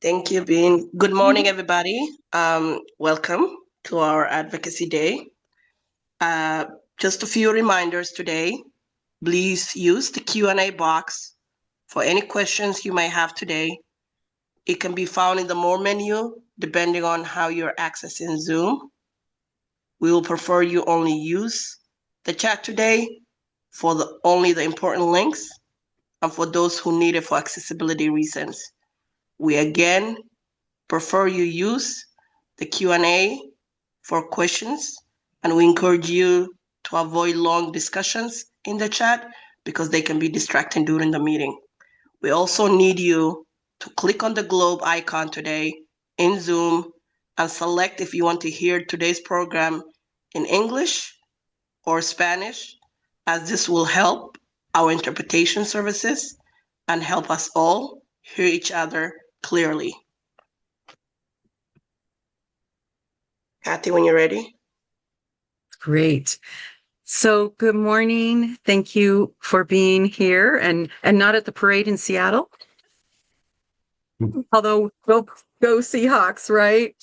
Thank you, Bean. Good morning, everybody. Welcome to our Advocacy Day. Uh, just a few reminders today. Please use the Q&A box for any questions you may have today. It can be found in the More menu, depending on how you're accessing Zoom. We will prefer you only use the chat today for only the important links and for those who need it for accessibility reasons. We again prefer you use the Q&A for questions, and we encourage you to avoid long discussions in the chat because they can be distracting during the meeting. We also need you to click on the globe icon today in Zoom and select if you want to hear today's program in English or Spanish, as this will help our interpretation services and help us all hear each other clearly. Kathy, when you're ready. Great. So good morning. Thank you for being here and not at the parade in Seattle. Although go Seahawks, right?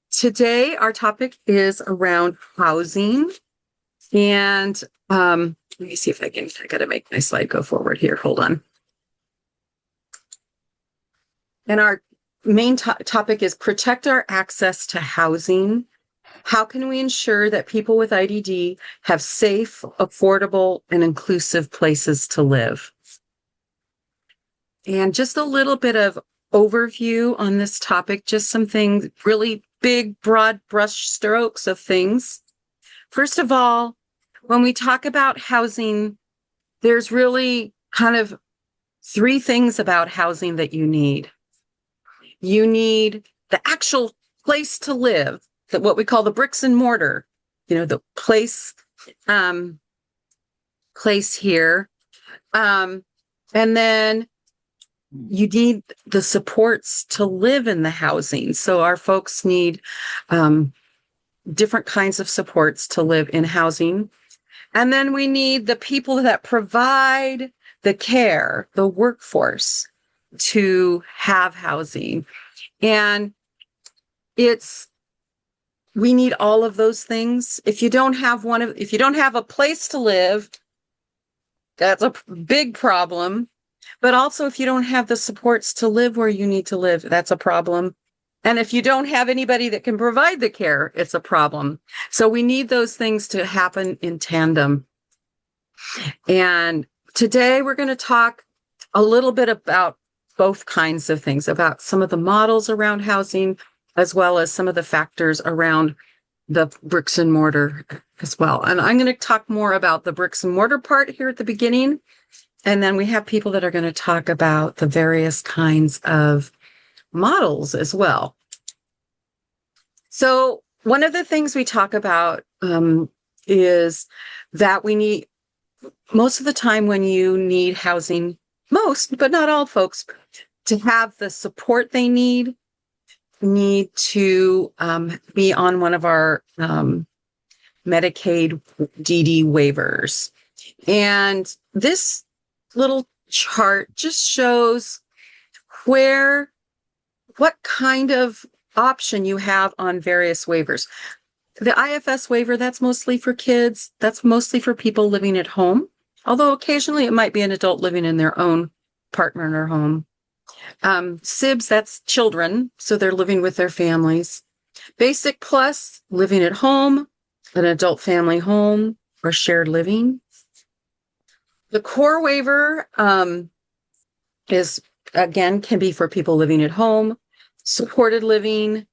Today our topic is around housing. And let me see if I gotta make my slide go forward here. Hold on. And our main topic is protect our access to housing. How can we ensure that people with IDD have safe, affordable, and inclusive places to live? And just a little bit of overview on this topic, just some things, really big, broad brush strokes of things. First of all, when we talk about housing, there's really kind of three things about housing that you need. You need the actual place to live, that what we call the bricks and mortar, the place here. And then you need the supports to live in the housing. So our folks need different kinds of supports to live in housing. And then we need the people that provide the care, the workforce, to have housing. And we need all of those things. If you don't have a place to live, that's a big problem. But also if you don't have the supports to live where you need to live, that's a problem. And if you don't have anybody that can provide the care, it's a problem. So we need those things to happen in tandem. And today we're going to talk a little bit about both kinds of things, about some of the models around housing, as well as some of the factors around the bricks and mortar as well. And I'm going to talk more about the bricks and mortar part here at the beginning. And then we have people that are going to talk about the various kinds of models as well. So one of the things we talk about is that we need, most of the time when you need housing, most, but not all folks, to have the support they need to be on one of our Medicaid DD waivers. And this little chart just shows what kind of option you have on various waivers. The IFS waiver, that's mostly for kids. That's mostly for people living at home, although occasionally it might be an adult living in their own apartment or home. SIBS, that's children, so they're living with their families. Basic Plus, living at home, an adult family home, or shared living. The core waiver can be for people living at home, supported living,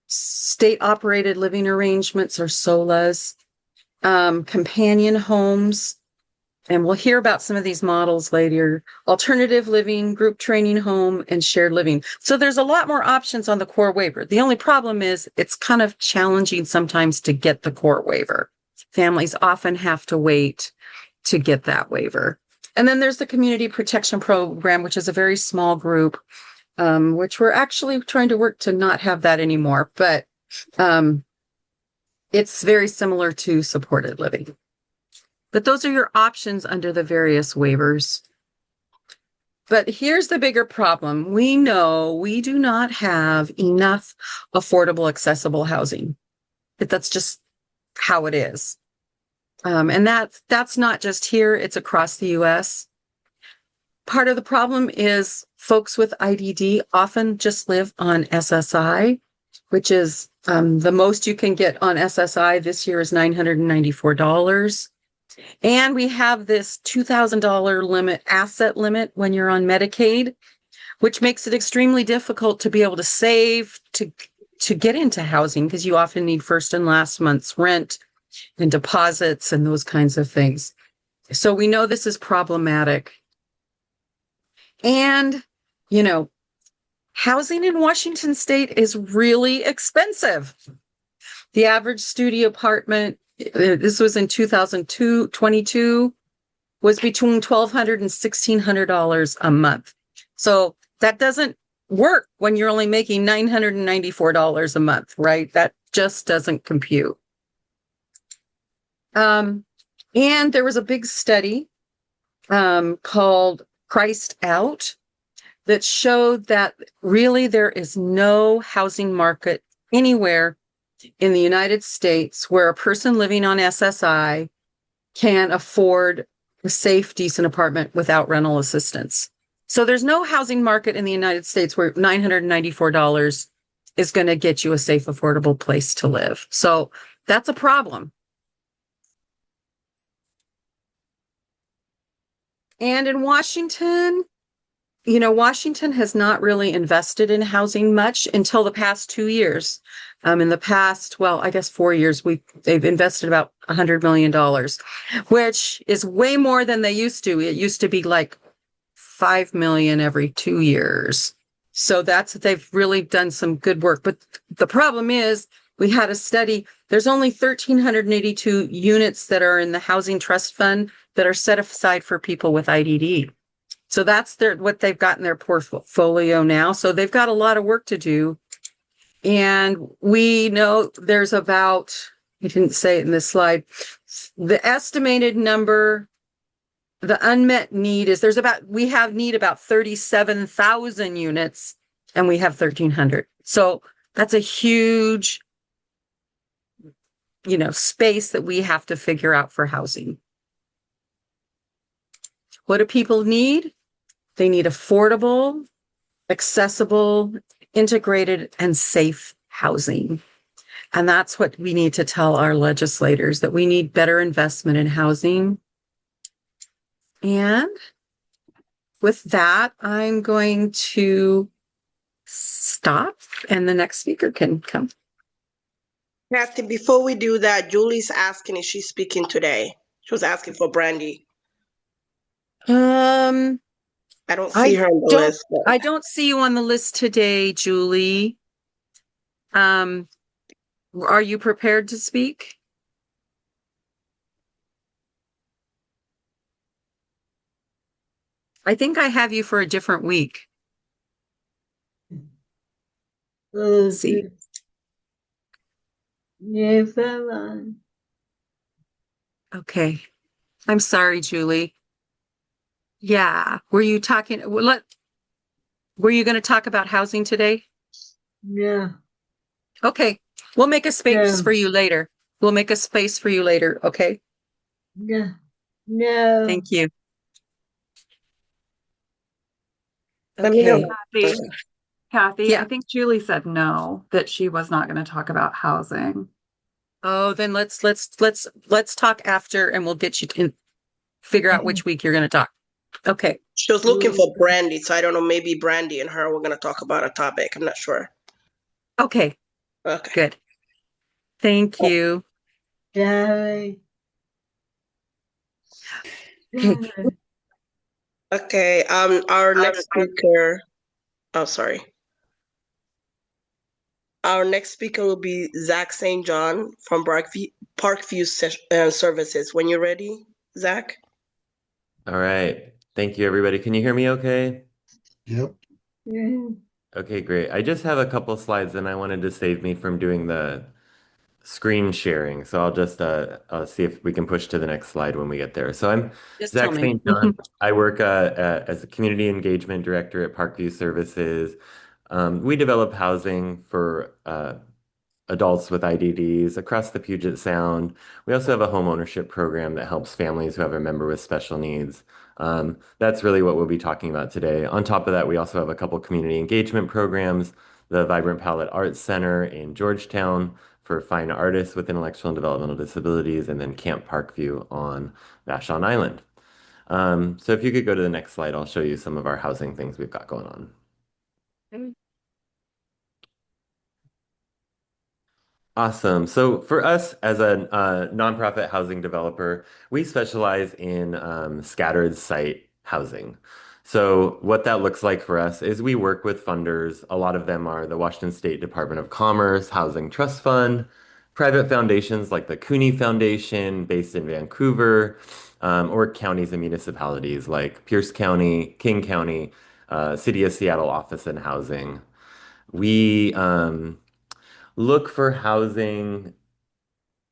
state-operated living arrangements or SOLAs, companion homes, and we'll hear about some of these models later, alternative living, group training home, and shared living. So there's a lot more options on the core waiver. The only problem is it's kind of challenging sometimes to get the core waiver. Families often have to wait to get that waiver. And then there's the Community Protection Program, which is a very small group, which we're actually trying to work to not have that anymore. But it's very similar to supported living. But those are your options under the various waivers. But here's the bigger problem. We know we do not have enough affordable, accessible housing. That's just how it is. And that's not just here, it's across the US. Part of the problem is folks with IDD often just live on SSI, which is the most you can get on SSI this year is $994. And we have this $2,000 limit, asset limit when you're on Medicaid, which makes it extremely difficult to be able to save to get into housing because you often need first and last month's rent and deposits and those kinds of things. So we know this is problematic. And, you know, housing in Washington state is really expensive. The average studio apartment, this was in 2022, was between $1,200 and $1,600 a month. So that doesn't work when you're only making $994 a month, right? That just doesn't compute. And there was a big study called Priced Out that showed that really there is no housing market anywhere in the United States where a person living on SSI can afford a safe, decent apartment without rental assistance. So there's no housing market in the United States where $994 is going to get you a safe, affordable place to live. So that's a problem. And in Washington, you know, Washington has not really invested in housing much until the past 2 years. In the past, well, I guess 4 years, they've invested about $100 million, which is way more than they used to. It used to be like 5 million every 2 years. So they've really done some good work. But the problem is, we had a study, there's only 1,382 units that are in the Housing Trust Fund that are set aside for people with IDD. So that's what they've got in their portfolio now. So they've got a lot of work to do. And we know there's about, I didn't say it in this slide, the estimated number, the unmet need is we need about 37,000 units and we have 1,300. So that's a huge, space that we have to figure out for housing. What do people need? They need affordable, accessible, integrated, and safe housing. And that's what we need to tell our legislators, that we need better investment in housing. And with that, I'm going to stop and the next speaker can come. Kathy, before we do that, Julie's asking if she's speaking today. She was asking for Brandy. I don't see her on the list. But... I don't see you on the list today, Julie. Are you prepared to speak? I think I have you for a different week. Let's see. Okay. I'm sorry, Julie. Yeah. Were you going to talk about housing today? Yeah. Okay. We'll make a space for you later. We'll make a space for you later. Okay. Yeah. No. Thank you. Let me know. Kathy, Yeah. I think Julie said no, that she was not going to talk about housing. Oh, then let's talk after and we'll get you to figure out which week you're going to talk. Okay. She was looking for Brandy, so I don't know, maybe Brandy and her were going to talk about a topic. I'm not sure. Okay. Okay. Good. Thank you. Gary. Okay. Our next speaker. Oh, sorry. Our next speaker will be Zach St. John from Parkview Services. When you're ready, Zach. All right. Thank you, everybody. Can you hear me okay? Yep. Yeah. Okay, great. I just have a couple slides and I wanted to save me from doing the screen sharing. So I'll see if we can push to the next slide when we get there. So I'm Just tell Zach me. St. John. I work as a community engagement director at Parkview Services. We develop housing for adults with IDDs across the Puget Sound. We also have a home ownership program that helps families who have a member with special needs. That's really what we'll be talking about today. On top of that, we also have a couple community engagement programs, the Vibrant Palette Arts Center in Georgetown for fine artists with intellectual and developmental disabilities, and then Camp Parkview on Vashon Island. So if you could go to the next slide, I'll show you some of our housing things we've got going on. Awesome. So for us as a nonprofit housing developer, we specialize in scattered site housing. So what that looks like for us is we work with funders. A lot of them are the Washington State Department of Commerce Housing Trust Fund, private foundations like the Cooney Foundation based in Vancouver, or counties and municipalities like Pierce County, King County, City of Seattle Office and Housing. We look for housing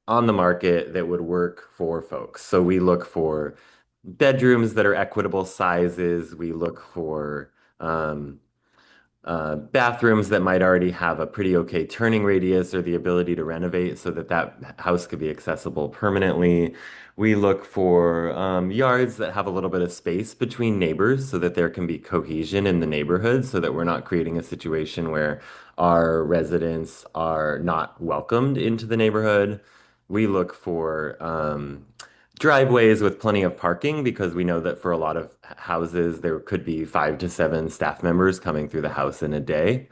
on the market that would work for folks. So we look for bedrooms that are equitable sizes. We look for bathrooms that might already have a pretty okay turning radius or the ability to renovate so that that house could be accessible permanently. We look for yards that have a little bit of space between neighbors so that there can be cohesion in the neighborhood so that we're not creating a situation where our residents are not welcomed into the neighborhood. We look for driveways with plenty of parking because we know that for a lot of houses, there could be 5 to 7 staff members coming through the house in a day.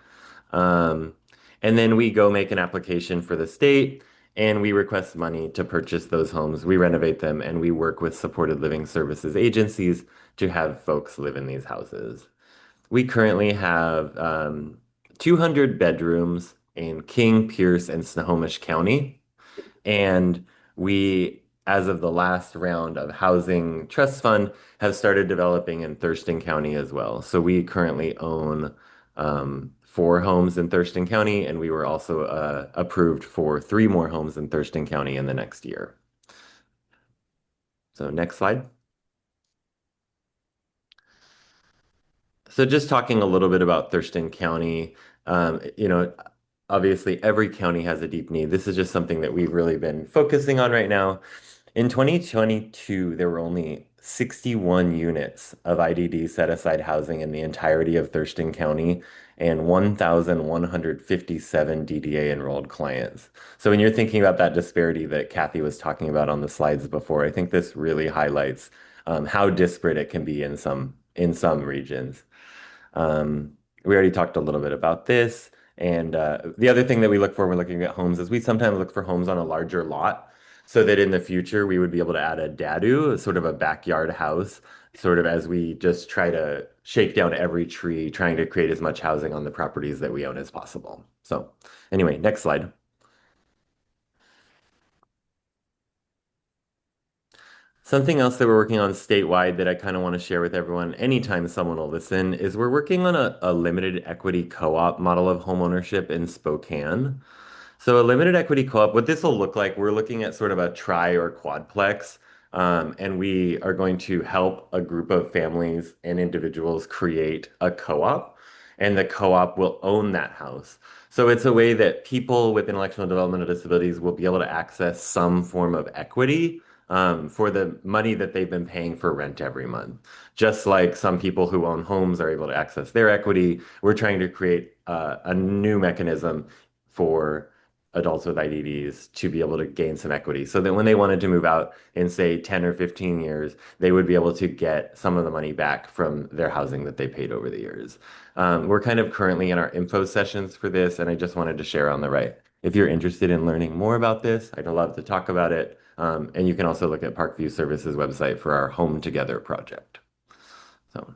Um, and then we go make an application for the state and we request money to purchase those homes. We renovate them and we work with supported living services agencies to have folks live in these houses. We currently have 200 bedrooms in King, Pierce, and Snohomish County. And we, as of the last round of Housing Trust Fund, have started developing in Thurston County as well. So we currently own 4 homes in Thurston County, and we were also approved for 3 more homes in Thurston County in the next year. So next slide. So just talking a little bit about Thurston County, you know, obviously every county has a deep need. This is just something that we've really been focusing on right now. In 2022, there were only 61 units of IDD set aside housing in the entirety of Thurston County and 1,157 DDA enrolled clients. So when you're thinking about that disparity that Kathy was talking about on the slides before, I think this really highlights how disparate it can be in some regions. We already talked a little bit about this. And the other thing that we look for when looking at homes is we sometimes look for homes on a larger lot so that in the future we would be able to add a dadu, sort of a backyard house, sort of as we just try to shake down every tree, trying to create as much housing on the properties that we own as possible. So anyway, next slide. Something else that we're working on statewide that I kind of want to share with everyone anytime someone will listen is we're working on a limited equity co-op model of homeownership in Spokane. So a limited equity co-op, what this will look like, we're looking at sort of a tri or quadplex, and we are going to help a group of families and individuals create a co-op, and the co-op will own that house. So it's a way that people with intellectual and developmental disabilities will be able to access some form of equity for the money that they've been paying for rent every month. Just like some people who own homes are able to access their equity, we're trying to create a new mechanism for adults with IDDs to be able to gain some equity so that when they wanted to move out in, say, 10 or 15 years, they would be able to get some of the money back from their housing that they paid over the years. We're kind of currently in our info sessions for this, and I just wanted to share on the right. If you're interested in learning more about this, I'd love to talk about it. And you can also look at Parkview Services website for our Home Together project. So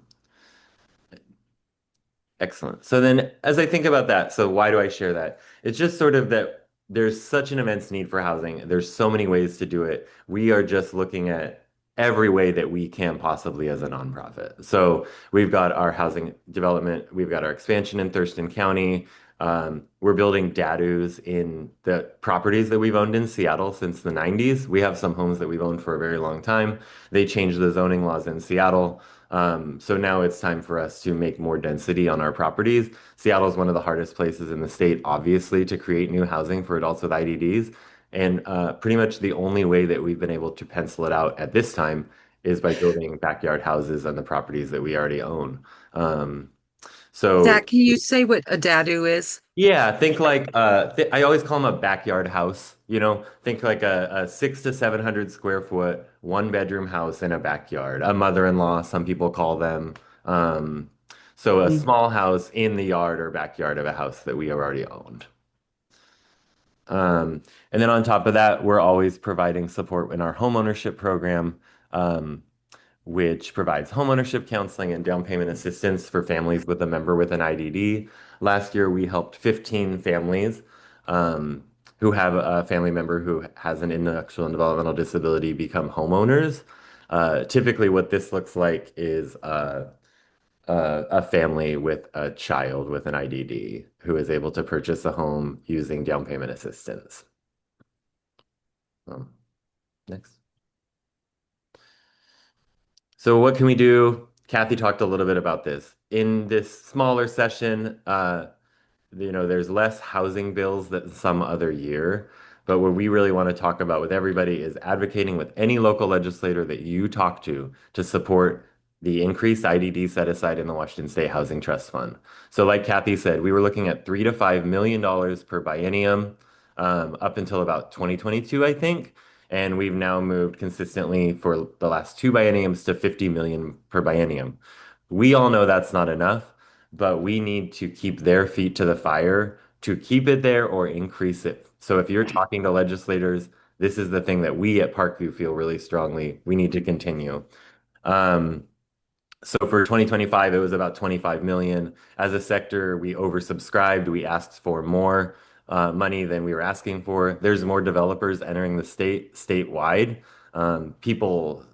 excellent. So then as I think about that, so why do I share that? It's just sort of that there's such an immense need for housing. There's so many ways to do it. We are just looking at every way that we can possibly as a nonprofit. So we've got our housing development, we've got our expansion in Thurston County. We're building dadoos in the properties that we've owned in Seattle since the 90s. We have some homes that we've owned for a very long time. They changed the zoning laws in Seattle. So now it's time for us to make more density on our properties. Seattle is one of the hardest places in the state, obviously, to create new housing for adults with IDDs. And pretty much the only way that we've been able to pencil it out at this time is by building backyard houses on the properties that we already own. Um, so Zach, can you say what a dadu is? yeah, think like th I always call them a backyard house. Think like a 600 to 700 square foot one bedroom house in a backyard. A mother-in-law, some people call them. Um, so a Mm. small house in the yard or backyard of a house that we already owned. And then on top of that, we're always providing support in our homeownership program. Um, which provides homeownership counseling and down payment assistance for families with a member with an IDD. Last year, we helped 15 families um, who have a family member who has an intellectual and developmental disability become homeowners. Typically, what this looks like is a family with a child with an IDD who is able to purchase a home using down payment assistance. Next. So what can we do? Kathy talked a little bit about this. In this smaller session, there's less housing bills than some other year. But what we really want to talk about with everybody is advocating with any local legislator that you talk to support the increased IDD set aside in the Washington State Housing Trust Fund. So like Kathy said, we were looking at $3 to $5 million per biennium up until about 2022, I think. And we've now moved consistently for the last two bienniums to 50 million per biennium. We all know that's not enough, but we need to keep their feet to the fire to keep it there or increase it. So if you're talking to legislators, this is the thing that we at Parkview feel really strongly we need to continue. Um, so for 2025, it was about 25 million. As a sector, we oversubscribed. We asked for more money than we were asking for. There's more developers entering the statewide. People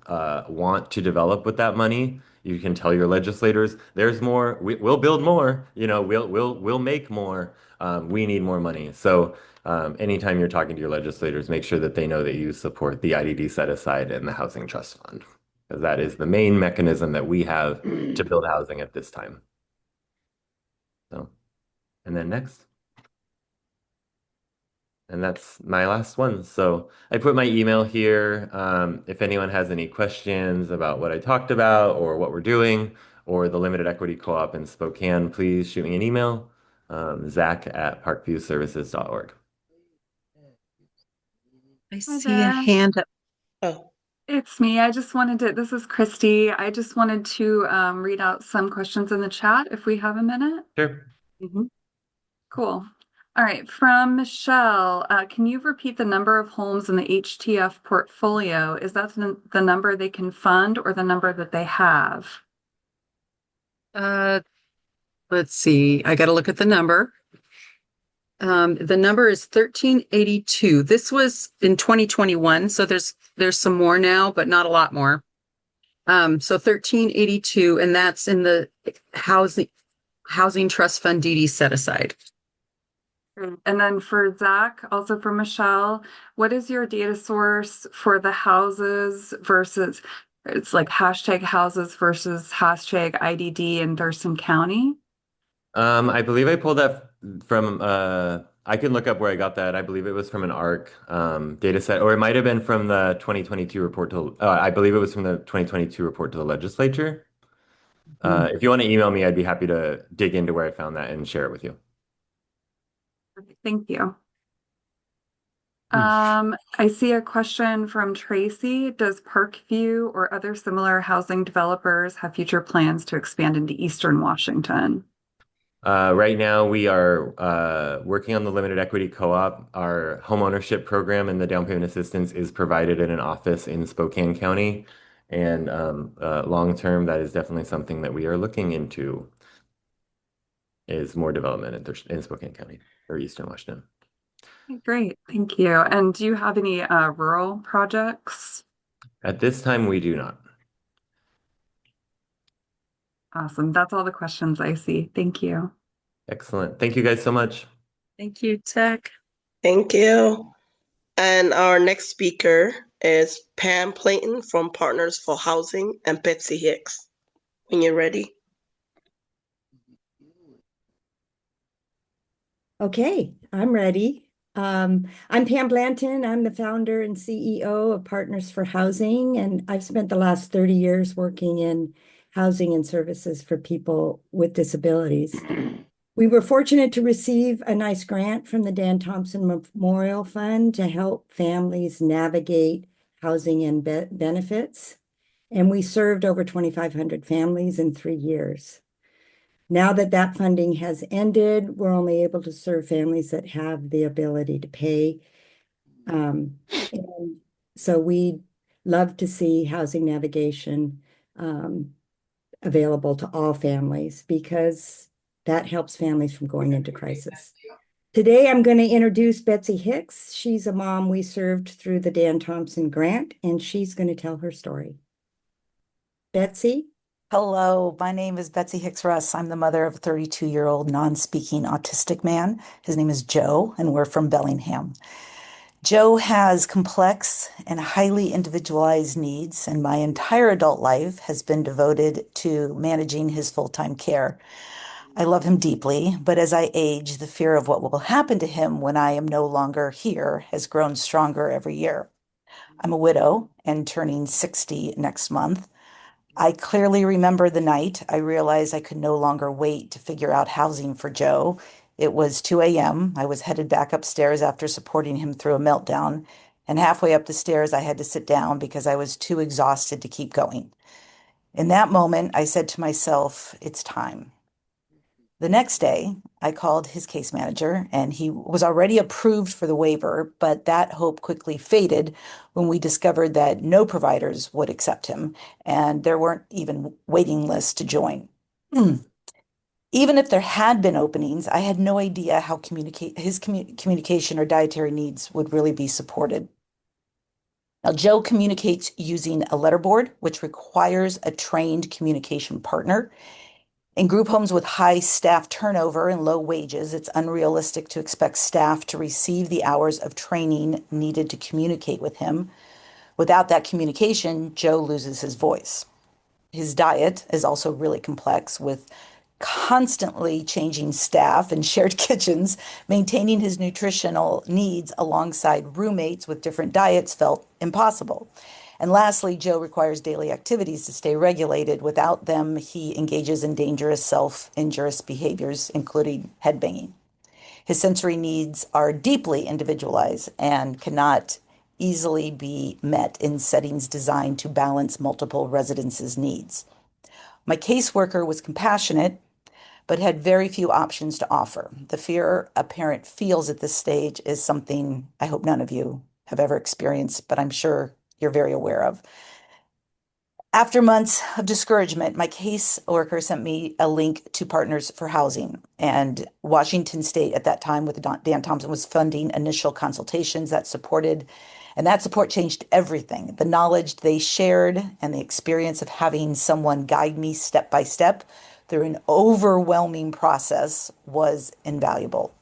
want to develop with that money. You can tell your legislators, there's more. We'll build more. We'll make more. We need more money. So anytime you're talking to your legislators, make sure that they know that you support the IDD set aside and the Housing Trust Fund because that is the main mechanism that we have to build housing at this time. So, and then next. And that's my last one. So I put my email here. If anyone has any questions about what I talked about or what we're doing or the limited equity co-op in Spokane, please shoot me an email, zach@parkviewservices.org. I Hi see a there. hand up. Oh, It's me. This is Christy. I just wanted to read out some questions in the chat if we have a minute. Sure. Mhm. Cool. All right. From Michelle, can you repeat the number of homes in the HTF portfolio? Is that the number they can fund or the number that they have? Uh, let's see. I got to look at the number. The number is 1382. This was in 2021, so there's some more now, but not a lot more. So 1382, and that's in the housing trust fund DD set aside. And then for Zach, also for Michelle, what is your data source for the houses versus it's like hashtag houses versus hashtag IDD in Thurston County? I believe I pulled that from I can look up where I got that. I believe it was from an ARC data set, or it might have been from the 2022 report to I believe it was from the 2022 report to the legislature. If you want to email me, I'd be happy to dig into where I found that and share it with you. Thank you. I see a question from Tracy. Does Parkview or other similar housing developers have future plans to expand into Eastern Washington? Right now, we are working on the limited equity co-op. Our home ownership program and the down payment assistance is provided in an office in Spokane County. And long term, that is definitely something that we are looking into is more development in Spokane County or Eastern Washington. Great, thank you. And do you have any rural projects? At this time, we do not. Awesome. That's all the questions I see. Thank you. Excellent. Thank you guys so much. Thank you, Zach. Thank you. And our next speaker is Pam Clayton from Partners for Housing and Betsy Hicks. When you're ready. Okay, I'm ready. I'm Pam Blanton. I'm the founder and CEO of Partners for Housing, and I've spent the last 30 years working in housing and services for people with disabilities. We were fortunate to receive a nice grant from the Dan Thompson Memorial Fund to help families navigate housing and benefits, and we served over 2,500 families in 3 years. Now that that funding has ended, we're only able to serve families that have the ability to pay. And so we love to see housing navigation available to all families because that helps families from going into crisis. Today, I'm going to introduce Betsy Hicks. She's a mom we served through the Dan Thompson grant, and she's going to tell her story. Betsy? Hello, my name is Betsy Hicks Russ. I'm the mother of a 32-year-old non-speaking autistic man. His name is Joe, and we're from Bellingham. Joe has complex and highly individualized needs, and my entire adult life has been devoted to managing his full-time care. I love him deeply, but as I age, the fear of what will happen to him when I am no longer here has grown stronger every year. I'm a widow and turning 60 next month. I clearly remember the night I realized I could no longer wait to figure out housing for Joe. It was 2 a.m. I was headed back upstairs after supporting him through a meltdown, and halfway up the stairs, I had to sit down because I was too exhausted to keep going. In that moment, I said to myself, it's time. The next day, I called his case manager, and he was already approved for the waiver, but that hope quickly faded when we discovered that no providers would accept him, and there weren't even waiting lists to join. Even if there had been openings, I had no idea how his communication or dietary needs would really be supported. Now, Joe communicates using a letterboard, which requires a trained communication partner. In group homes with high staff turnover and low wages, it's unrealistic to expect staff to receive the hours of training needed to communicate with him. Without that communication, Joe loses his voice. His diet is also really complex, with constantly changing staff and shared kitchens. Maintaining his nutritional needs alongside roommates with different diets felt impossible. And lastly, Joe requires daily activities to stay regulated. Without them, he engages in dangerous self-injurious behaviors, including headbanging. His sensory needs are deeply individualized and cannot easily be met in settings designed to balance multiple residences' needs. My caseworker was compassionate, but had very few options to offer. The fear a parent feels at this stage is something I hope none of you have ever experienced, but I'm sure you're very aware of. After months of discouragement, my caseworker sent me a link to Partners for Housing. And Washington State at that time with Dan Thompson was funding initial consultations that supported, and that support changed everything. The knowledge they shared and the experience of having someone guide me step by step through an overwhelming process was invaluable.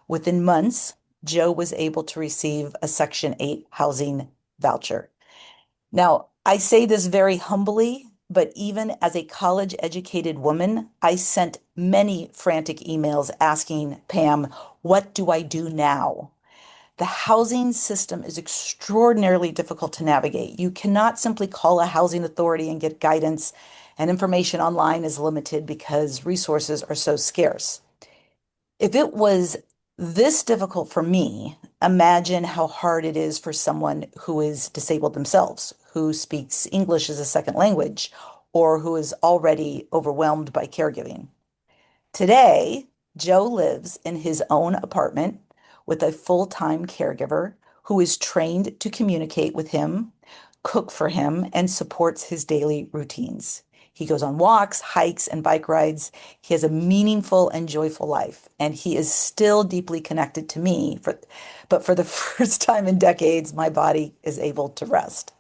Within months, Joe was able to receive a Section 8 housing voucher. Now, I say this very humbly, but even as a college-educated woman, I sent many frantic emails asking Pam, what do I do now? The housing system is extraordinarily difficult to navigate. You cannot simply call a housing authority and get guidance, and information online is limited because resources are so scarce. If it was this difficult for me, imagine how hard it is for someone who is disabled themselves, who speaks English as a second language, or who is already overwhelmed by caregiving. Today, Joe lives in his own apartment with a full-time caregiver who is trained to communicate with him, cook for him, and supports his daily routines. He goes on walks, hikes, and bike rides. He has a meaningful and joyful life, and he is still deeply connected to me. But for the first time in decades, my body is able to rest.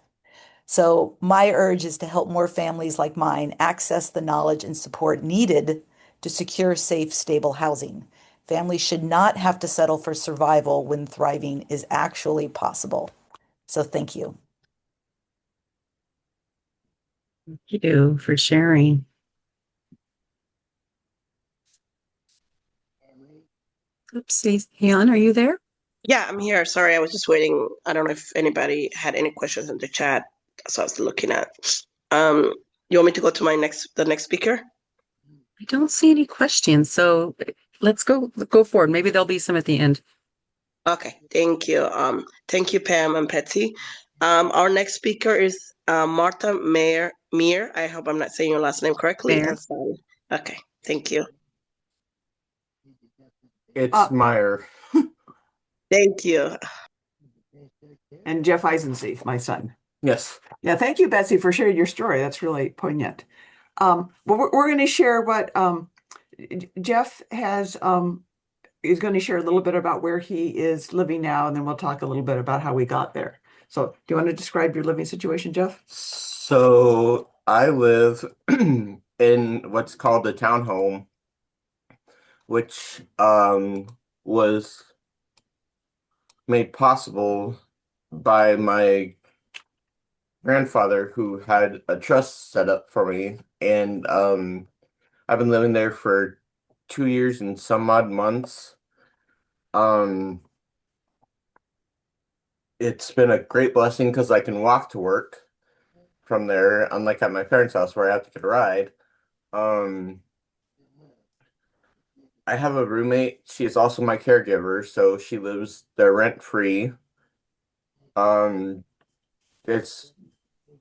So my urge is to help more families like mine access the knowledge and support needed to secure safe, stable housing. Families should not have to settle for survival when thriving is actually possible. So thank you. Thank you for sharing. Oops, Han, are you there? Yeah, I'm here. Sorry, I was just waiting. I don't know if anybody had any questions in the chat, so I was looking at. You want me to go to the next speaker? I don't see any questions, so let's go forward. Maybe there'll be some at the end. Okay, thank you. Thank you, Pam and Patsy. Our next speaker is Martha Meir. I hope I'm not saying your last name correctly. Meir. And sorry. Okay, thank you. It's Meyer. Thank you. And Jeff Eisensee, my son. Yes. Yeah, thank you, Betsy, for sharing your story. That's really poignant. Well, we're going to share what Jeff has is going to share a little bit about where he is living now, and then we'll talk a little bit about how we got there. So, do you want to describe your living situation, Jeff? So I live in what's called a townhome, which was made possible by my grandfather, who had a trust set up for me, and I've been living there for 2 years and some odd months. It's been a great blessing because I can walk to work from there, unlike at my parents' house where I have to get a ride. I have a roommate. She is also my caregiver, so she lives there rent free. It's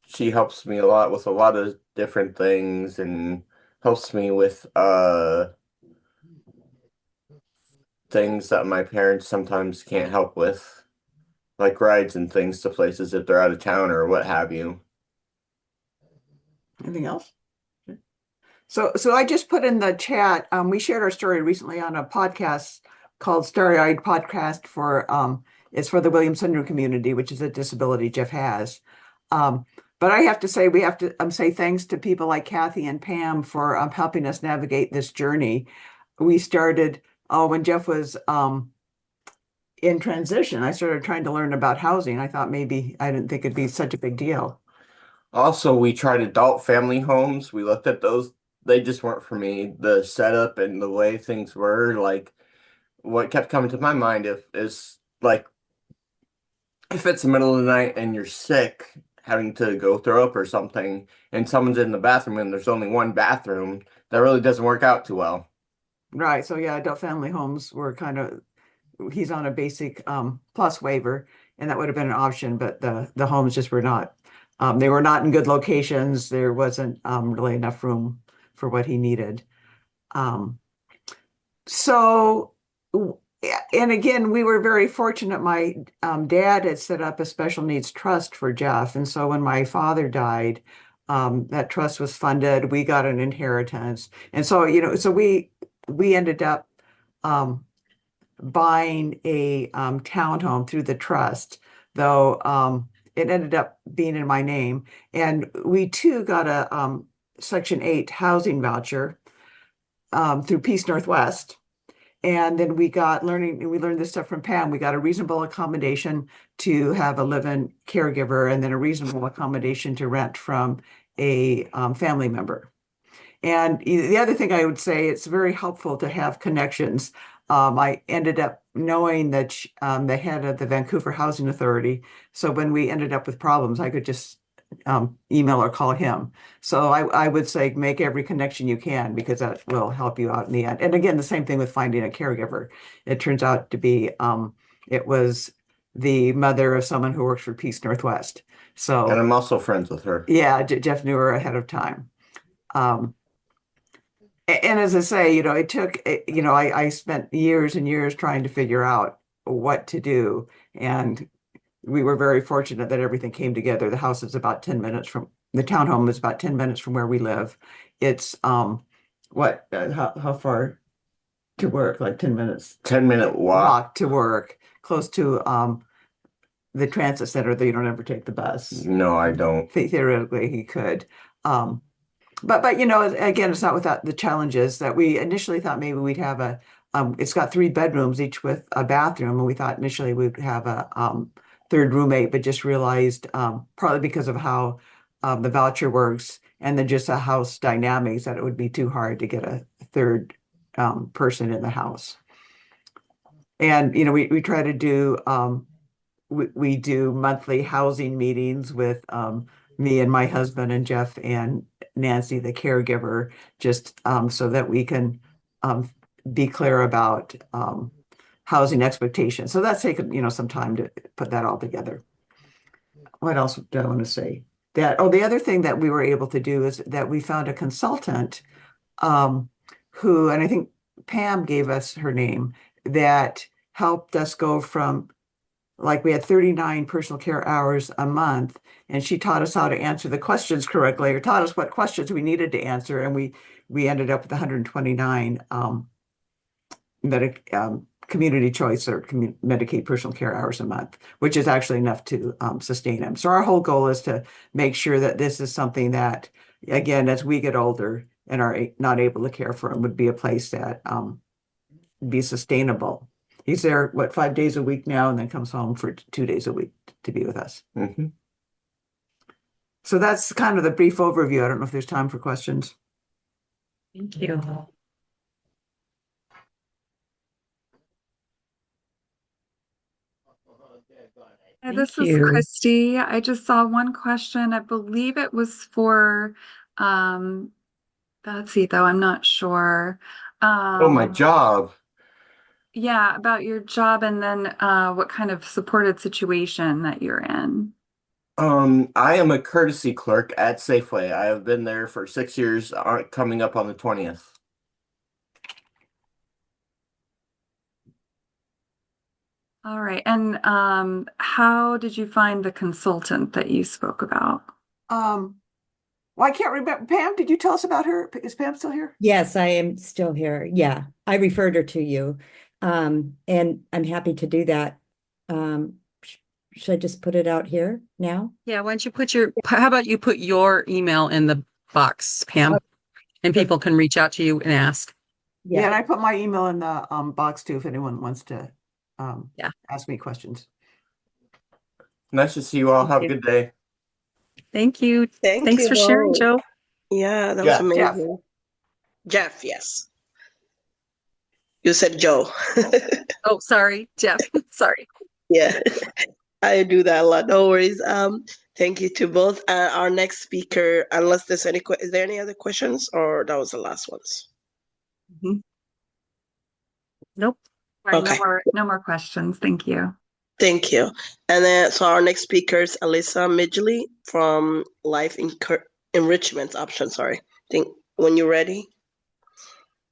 she helps me a lot with a lot of different things and helps me with things that my parents sometimes can't help with, like rides and things to places if they're out of town or what have you. Anything else? So I just put in the chat. We shared our story recently on a podcast called Starry Eyed Podcast for it's for the William Syndrome community, which is a disability Jeff has. But I have to say, we have to say thanks to people like Kathy and Pam for helping us navigate this journey. We started when Jeff was in transition. I started trying to learn about housing. I thought maybe I didn't think it'd be such a big deal. Also, we tried adult family homes. We looked at those. They just weren't for me. The setup and the way things were, like, what kept coming to my mind is like, if it's the middle of the night and you're sick, having to go throw up or something, and someone's in the bathroom and there's only one bathroom, that really doesn't work out too well. Right. So yeah, adult family homes were kind of, he's on a basic plus waiver, and that would have been an option, but the homes just were not. They were not in good locations. There wasn't really enough room for what he needed. So, and again, we were very fortunate. My dad had set up a special needs trust for Jeff. And so when my father died, that trust was funded. We got an inheritance. And so, so we ended up buying a townhome through the trust, though it ended up being in my name. And we too got a Section 8 housing voucher through Peace Northwest. And then we learned this stuff from Pam. We got a reasonable accommodation to have a live-in caregiver, and then a reasonable accommodation to rent from a family member. And the other thing I would say, it's very helpful to have connections. I ended up knowing that the head of the Vancouver Housing Authority. So when we ended up with problems, I could just email or call him. So I would say make every connection you can, because that will help you out in the end. And again, the same thing with finding a caregiver. It turns out to be, it was the mother of someone who works for Peace Northwest. So, And I'm also friends with her. Yeah, Jeff knew her ahead of time. And as I say, it took, I spent years and years trying to figure out what to do. And we were very fortunate that everything came together. The house is about 10 minutes from, the townhome is about 10 minutes from where we live. It's, how far to work? Like 10 minutes? 10-minute walk to work, close to the transit center. That you don't ever take the bus. No, I don't. Theoretically, he could. But you know, again, it's not without the challenges that we initially thought maybe we'd have it's got 3 bedrooms, each with a bathroom, and we thought initially we'd have a third roommate, but just realized partly because of how the voucher works and then just the house dynamics that it would be too hard to get a third person in the house. And you know, we try to do we do monthly housing meetings with me and my husband and Jeff and Nancy, the caregiver, just so that we can be clear about housing expectations. So that's taken, you know, some time to put that all together. What else do I want to say? The other thing that we were able to do is that we found a consultant um, who, and I think Pam gave us her name, that helped us go from, like, we had 39 personal care hours a month, and she taught us how to answer the questions correctly, or taught us what questions we needed to answer, and we ended up with 129 community choice or Medicaid personal care hours a month, which is actually enough to sustain them. So our whole goal is to make sure that this is something that, again, as we get older and are not able to care for them, would be a place that be sustainable. He's there, what, 5 days a week now, and then comes home for 2 days a week to be with us. Mm-hmm. So that's kind of the brief overview. I don't know if there's time for questions. Thank you. Hi, Thank this is you. Christy. I just saw one question. I believe it was for Betsy, though I'm not sure. Oh, my job. Yeah, about your job and then what kind of supported situation that you're in. I am a courtesy clerk at Safeway. I have been there for 6 years, coming up on the 20th. All right. And how did you find the consultant that you spoke about? Well, I can't remember. Pam, did you tell us about her? Is Pam still here? Yes, I am still here. Yeah, I referred her to you. And I'm happy to do that. Should I just put it out here now? Yeah, why don't you how about you put your email in the box, Pam, and people can reach out to you and ask. Yeah, and Yeah. I put my email in the box too if anyone wants to Yeah. ask me questions. Nice to see you all. Thank Have a you. good day. Thank you. Thank Thanks you for sharing, both. Joe. Yeah, that was Yeah. Jeff. amazing. Jeff, yes. You said Joe. Oh, sorry, Jeff. Sorry. Yeah, I do that a lot. No worries. Thank you to both. Our next speaker, unless there's is there any other questions, or that was the last ones? Mhm. Nope. Sorry, Okay. no more questions. Thank you. Thank you. And then, so our next speaker is Alyssa Midgley from Enrichment Options. Sorry. Think when you're ready.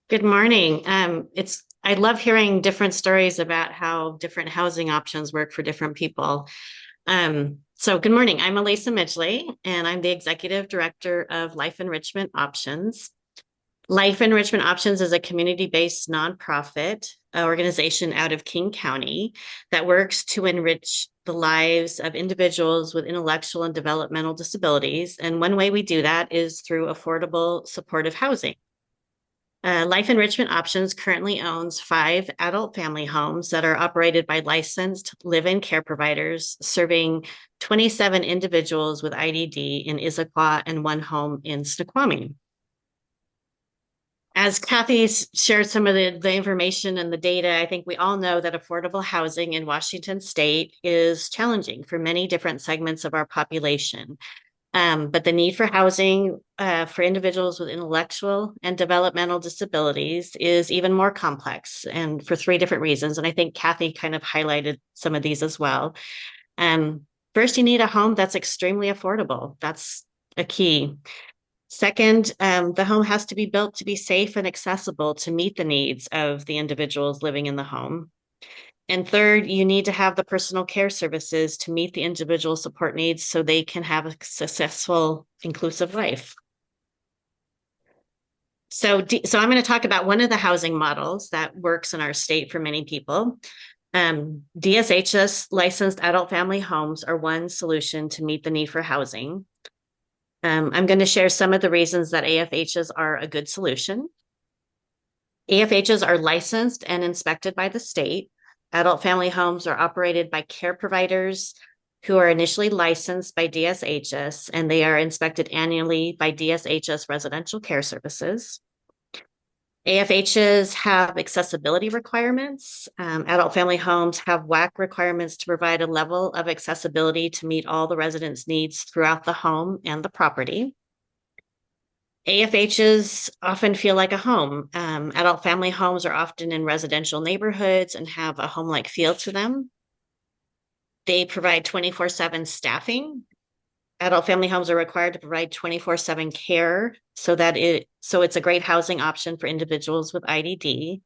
Good morning. I love hearing different stories about how different housing options work for different people. So good morning. I'm Elisa Midgley, and I'm the Executive Director of Life Enrichment Options. Life Enrichment Options is a community-based nonprofit organization out of King County that works to enrich the lives of individuals with intellectual and developmental disabilities. And one way we do that is through affordable supportive housing. Life Enrichment Options currently owns 5 adult family homes that are operated by licensed live-in care providers, serving 27 individuals with IDD in Issaquah and 1 home in Snoqualmie. As Kathy shared some of the information and the data, I think we all know that affordable housing in Washington state is challenging for many different segments of our population. But the need for housing for individuals with intellectual and developmental disabilities is even more complex, and for 3 different reasons. And I think Kathy kind of highlighted some of these as well. First, you need a home that's extremely affordable. That's a key. Second, the home has to be built to be safe and accessible to meet the needs of the individuals living in the home. And third, you need to have the personal care services to meet the individual support needs so they can have a successful, inclusive life. So I'm going to talk about one of the housing models that works in our state for many people. DSHS licensed adult family homes are one solution to meet the need for housing. I'm going to share some of the reasons that AFHs are a good solution. AFHs are licensed and inspected by the state. Adult family homes are operated by care providers who are initially licensed by DSHS, and they are inspected annually by DSHS Residential Care Services. AFHs have accessibility requirements. Adult family homes have WAC requirements to provide a level of accessibility to meet all the residents' needs throughout the home and the property. AFHs often feel like a home. Adult family homes are often in residential neighborhoods and have a home-like feel to them. They provide 24/7 staffing. Adult family homes are required to provide 24/7 care so it's a great housing option for individuals with IDD.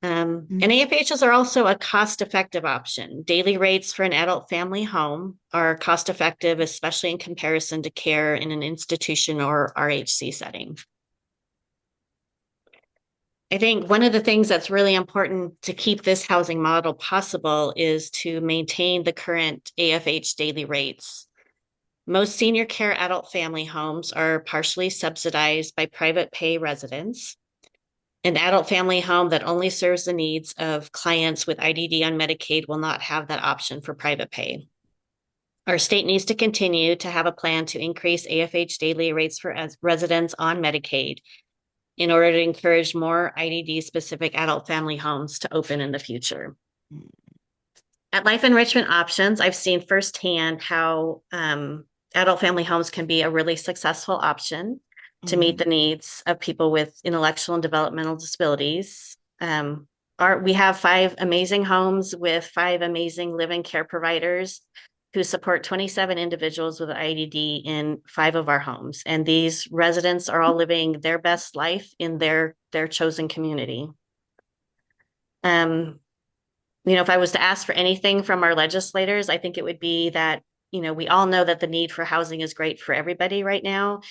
And AFHs are also a cost-effective option. Daily rates for an adult family home are cost-effective, especially in comparison to care in an institution or RHC setting. I think one of the things that's really important to keep this housing model possible is to maintain the current AFH daily rates. Most senior care adult family homes are partially subsidized by private pay residents. An adult family home that only serves the needs of clients with IDD on Medicaid will not have that option for private pay. Our state needs to continue to have a plan to increase AFH daily rates for residents on Medicaid in order to encourage more IDD-specific adult family homes to open in the future. At Life Enrichment Options, I've seen firsthand how adult family homes can be a really successful option to meet the needs of people with intellectual and developmental disabilities. We have 5 amazing homes with 5 amazing live-in care providers who support 27 individuals with IDD in 5 of our homes. And these residents are all living their best life in their chosen community. If I was to ask for anything from our legislators, I think it would be that, we all know that the need for housing is great for everybody right now.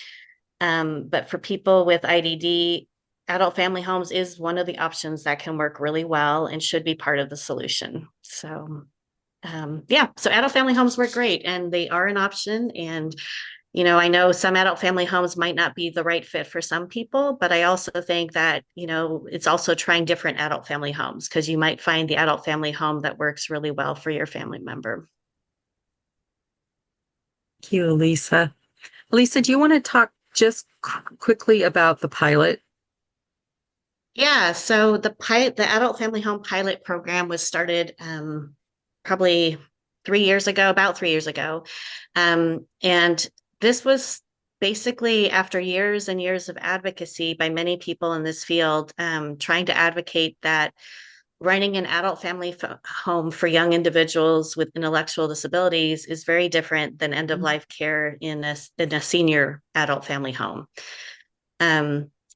But for people with IDD, adult family homes is one of the options that can work really well and should be part of the solution. So so adult family homes work great and they are an option. And, I know some adult family homes might not be the right fit for some people, but I also think that, it's also trying different adult family homes because you might find the adult family home that works really well for your family member. Thank you, Lisa. Lisa, do you want to talk just quickly about the pilot? Yeah, so the adult family home pilot program was started probably 3 years ago, about 3 years ago. And this was basically after years and years of advocacy by many people in this field, trying to advocate that running an adult family home for young individuals with intellectual disabilities is very different than end-of-life care in a senior adult family home.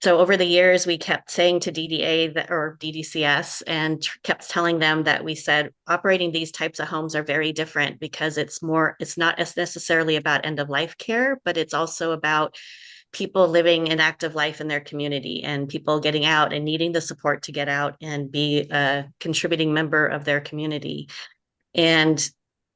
So over the years, we kept saying to DDA or DDCS and kept telling them that we said operating these types of homes are very different because it's not as necessarily about end of life care, but it's also about people living an active life in their community and people getting out and needing the support to get out and be a contributing member of their community. And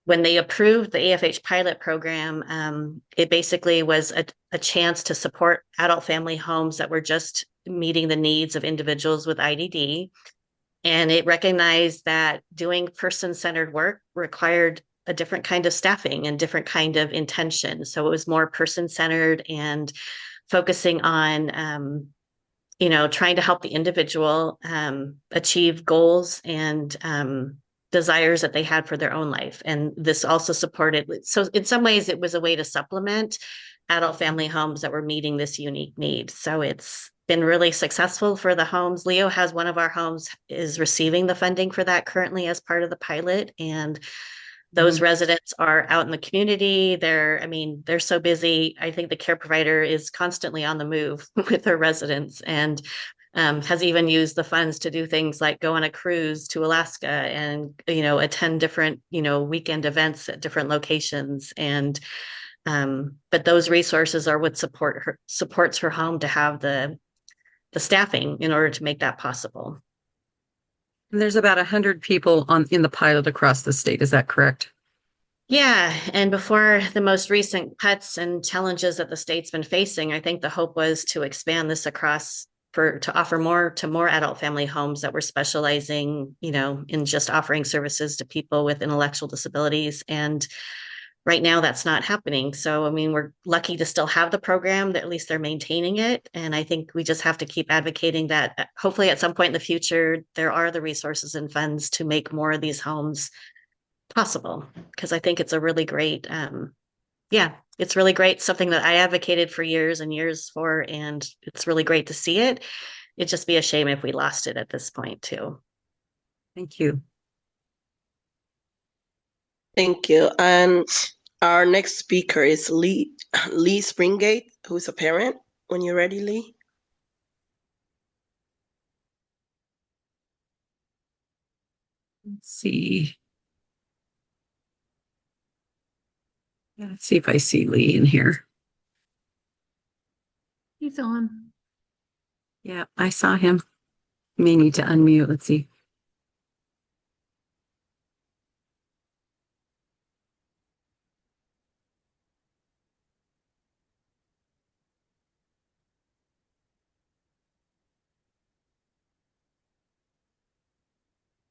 when they approved the AFH pilot program, it basically was a chance to support adult family homes that were just meeting the needs of individuals with IDD. And it recognized that doing person-centered work required a different kind of staffing and different kind of intention. So it was more person-centered and focusing on, trying to help the individual achieve goals and desires that they had for their own life. And this also supported, so in some ways it was a way to supplement adult family homes that were meeting this unique need. So it's been really successful for the homes. Leo has one of our homes is receiving the funding for that currently as part of the pilot. And those residents are out in the community. They're so busy. I think the care provider is constantly on the move with their residents and has even used the funds to do things like go on a cruise to Alaska and, attend different, weekend events at different locations. And, but those resources are what supports her home to have the staffing in order to make that possible. And there's about 100 people in the pilot across the state. Is that correct? Yeah, and before the most recent cuts and challenges that the state's been facing, I think the hope was to expand this across for to offer more to more adult family homes that were specializing, in just offering services to people with intellectual disabilities. And right now that's not happening. So, I mean, we're lucky to still have the program, that at least they're maintaining it. And I think we just have to keep advocating that hopefully at some point in the future, there are the resources and funds to make more of these homes possible. Because I think it's a really great, yeah, it's really great. Something that I advocated for years and years for, and it's really great to see it. It'd just be a shame if we lost it at this point, too. Thank you. Thank you. And our next speaker is Lee Springate, who's a parent. When you're ready, Lee. Let's see. Let's see if I see Lee in here. He's on. Yeah, I saw him. May need to unmute. Let's see.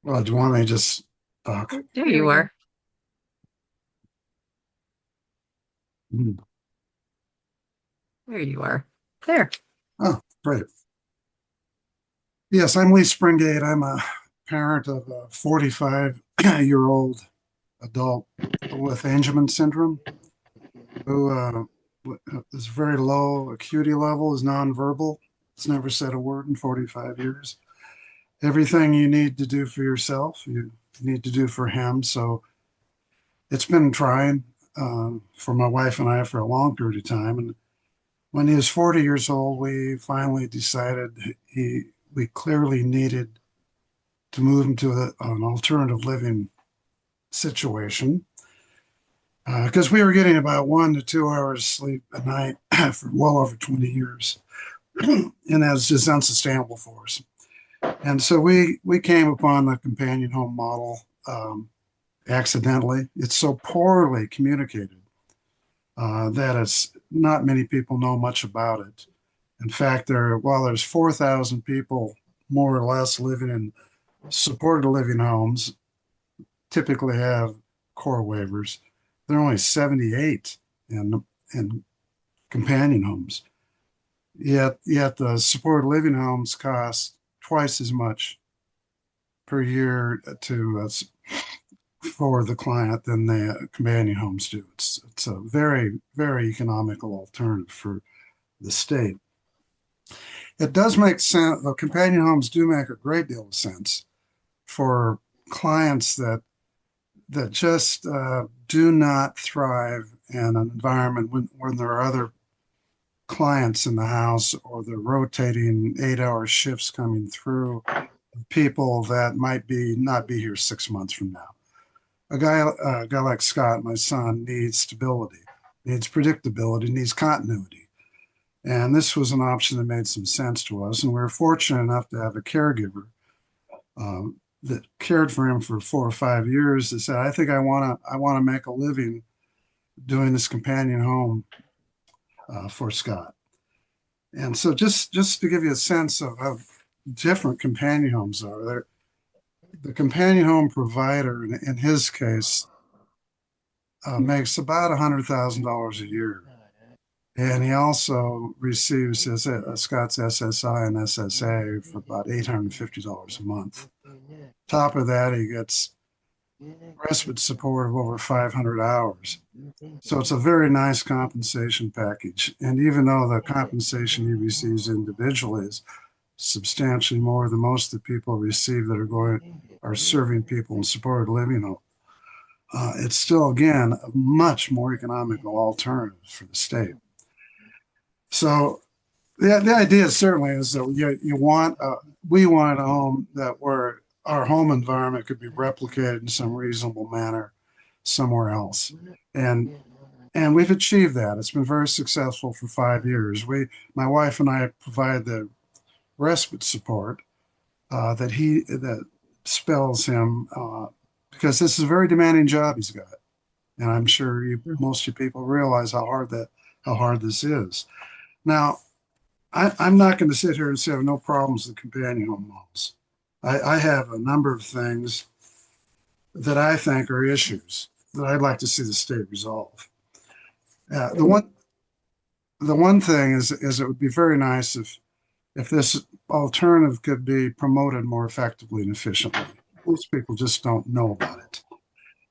Well, do you want me to just talk? There you are. Hmm. There you are. There. Oh, great. Yes, I'm Lee Springate. I'm a parent of a 45-year-old adult with Angelman syndrome who is very low acuity level, is nonverbal. Has never said a word in 45 years. Everything you need to do for yourself, you need to do for him. So it's been trying for my wife and I for a long period of time. And when he was 40 years old, we finally decided we clearly needed to move him to an alternative living situation because we were getting about 1 to 2 hours sleep a night for well over 20 years. And that's just unsustainable for us. And so we came upon the companion home model accidentally. It's so poorly communicated that it's not many people know much about it. In fact, while there's 4,000 people more or less living in supported living homes, typically have core waivers. There are only 78 in companion homes. Yet the supported living homes cost twice as much per year for the client than the companion homes do. It's a very, very economical alternative for the state. It does make sense. The companion homes do make a great deal of sense for clients that just do not thrive in an environment when there are other clients in the house or the rotating 8-hour shifts coming through people that might not be here 6 months from now. A guy like Scott, my son, needs stability, needs predictability, needs continuity. And this was an option that made some sense to us. And we were fortunate enough to have a caregiver that cared for him for 4 or 5 years that said, I think I want to make a living doing this companion home for Scott. And so just to give you a sense of how different companion homes are, the companion home provider, in his case, makes about $100,000 a year. And he also receives his Scott's SSI and SSA for about $850 a month. Top of that, he gets respite support of over 500 hours. So it's a very nice compensation package. And even though the compensation he receives individually is substantially more than most of the people receive that are serving people in supported living home, it's still, again, a much more economical alternative for the state. So the idea certainly is that we wanted a home where our home environment could be replicated in some reasonable manner somewhere else. And we've achieved that. It's been very successful for 5 years. My wife and I provide the respite support that spells him because this is a very demanding job he's got. And I'm sure most of you people realize how hard this is. Now, I'm not going to sit here and say I have no problems with companion home models. I have a number of things that I think are issues that I'd like to see the state resolve. The one thing is it would be very nice if this alternative could be promoted more effectively and efficiently. Most people just don't know about it.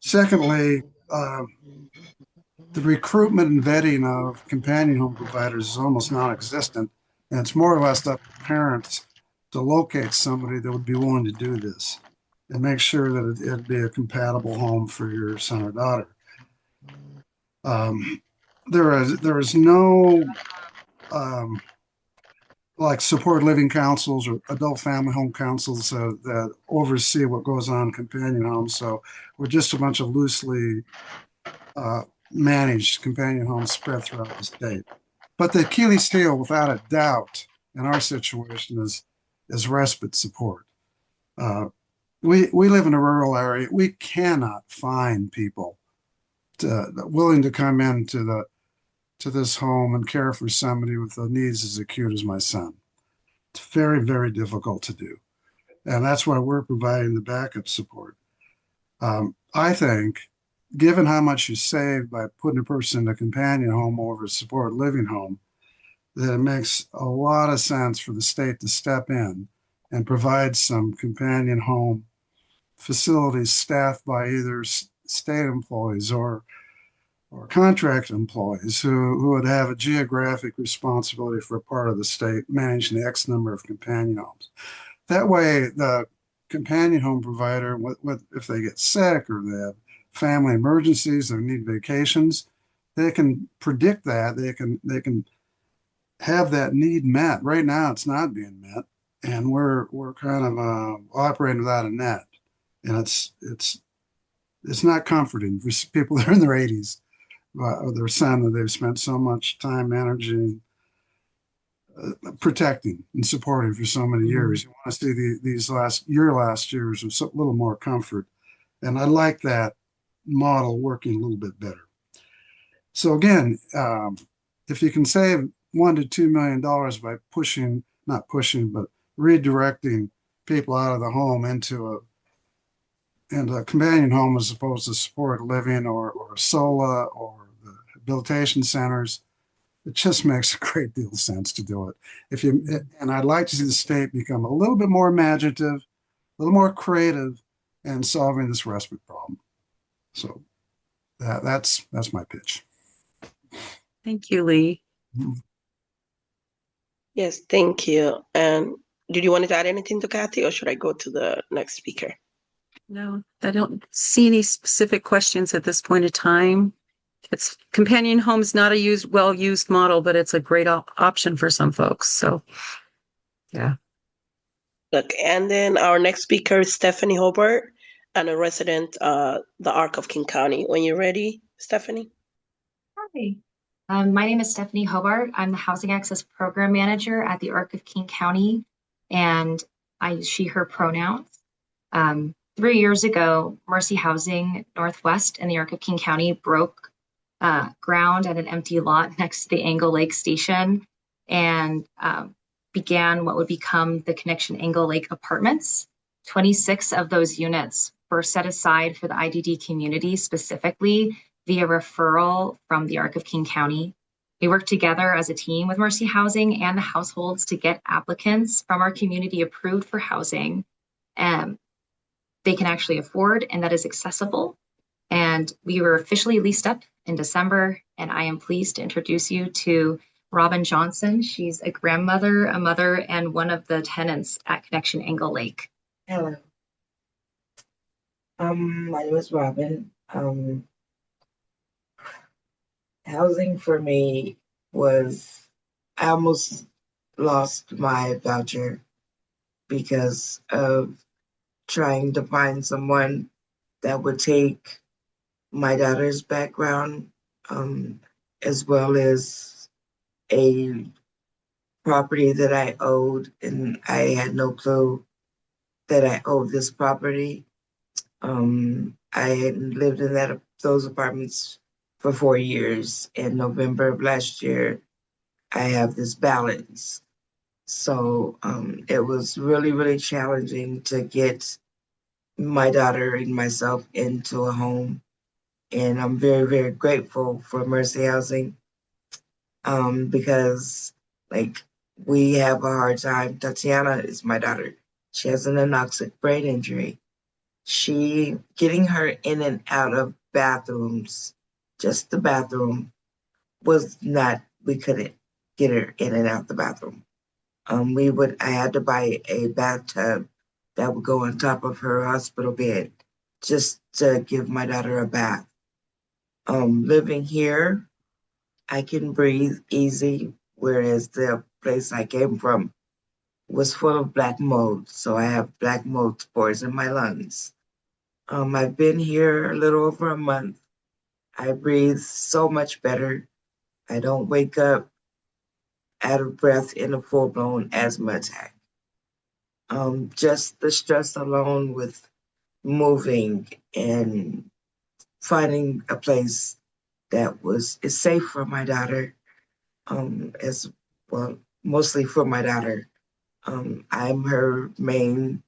Secondly, the recruitment and vetting of companion home providers is almost non-existent, and it's more or less up to parents to locate somebody that would be willing to do this and make sure that it'd be a compatible home for your son or daughter. There is no like support living councils or adult family home councils that oversee what goes on in companion homes. So we're just a bunch of loosely managed companion homes spread throughout the state. But the Achilles heel, without a doubt, in our situation is respite support. We live in a rural area. We cannot find people willing to come into this home and care for somebody with the needs as acute as my son. It's very, very difficult to do. And that's why we're providing the backup support. I think, given how much you save by putting a person in a companion home over a supported living home, that it makes a lot of sense for the state to step in and provide some companion home facilities staffed by either state employees or contract employees who would have a geographic responsibility for a part of the state managing the X number of companion homes. That way, the companion home provider, if they get sick or they have family emergencies or need vacations, they can predict that. They can have that need met. Right now, it's not being met, and we're kind of operating without a net, and it's not comforting for people that are in their 80s. Their son that they've spent so much time, energy, protecting and supporting for so many years. You want to see these last years with a little more comfort. And I like that model working a little bit better. So again, if you can save $1 to $2 million by not pushing, but redirecting people out of the home into a companion home as opposed to supported living or SOLA or the rehabilitation centers, it just makes a great deal of sense to do it. And I'd like to see the state become a little bit more imaginative, a little more creative in solving this respite problem. So that's my pitch. Thank you, Lee. Yes, thank you. And did you want to add anything to Kathy, or should I go to the next speaker? No, I don't see any specific questions at this point in time. It's companion home's not a well-used model, but it's a great option for some folks. So, yeah. Look, and then our next speaker is Stephanie Hobart, and a resident, the Arc of King County. When you're ready, Stephanie. Hi. My name is Stephanie Hobart. I'm the Housing Access Program Manager at the Arc of King County, and I use she, her pronouns. 3 years ago, Mercy Housing Northwest and the Arc of King County broke ground at an empty lot next to the Angle Lake Station and began what would become the Connection Angle Lake Apartments. 26 of those units were set aside for the IDD community specifically via referral from the Arc of King County. We worked together as a team with Mercy Housing and the households to get applicants from our community approved for housing they can actually afford and that is accessible. And we were officially leased up in December, and I am pleased to introduce you to Robin Johnson. She's a grandmother, a mother, and one of the tenants at Connection Angle Lake. Hello. My name is Robin. Housing for me was, I almost lost my voucher because of trying to find someone that would take my daughter's background, as well as a property that I owed, and I had no clue that I owed this property. I hadn't lived in that those apartments for 4 years. In November of last year, I have this balance. So it was really, really challenging to get my daughter and myself into a home. And I'm very, very grateful for Mercy Housing because, like, we have a hard time. Tatiana is my daughter. She has an anoxic brain injury. She getting her in and out of bathrooms, just the bathroom, was not. We couldn't get her in and out the bathroom. I had to buy a bathtub that would go on top of her hospital bed just to give my daughter a bath. Living here, I can breathe easy, whereas the place I came from was full of black mold. So I have black mold spores in my lungs. I've been here a little over a month. I breathe so much better. I don't wake up out of breath in a full blown asthma attack. Just the stress alone with moving and finding a place that is safe for my daughter, as well, mostly for my daughter. I'm her main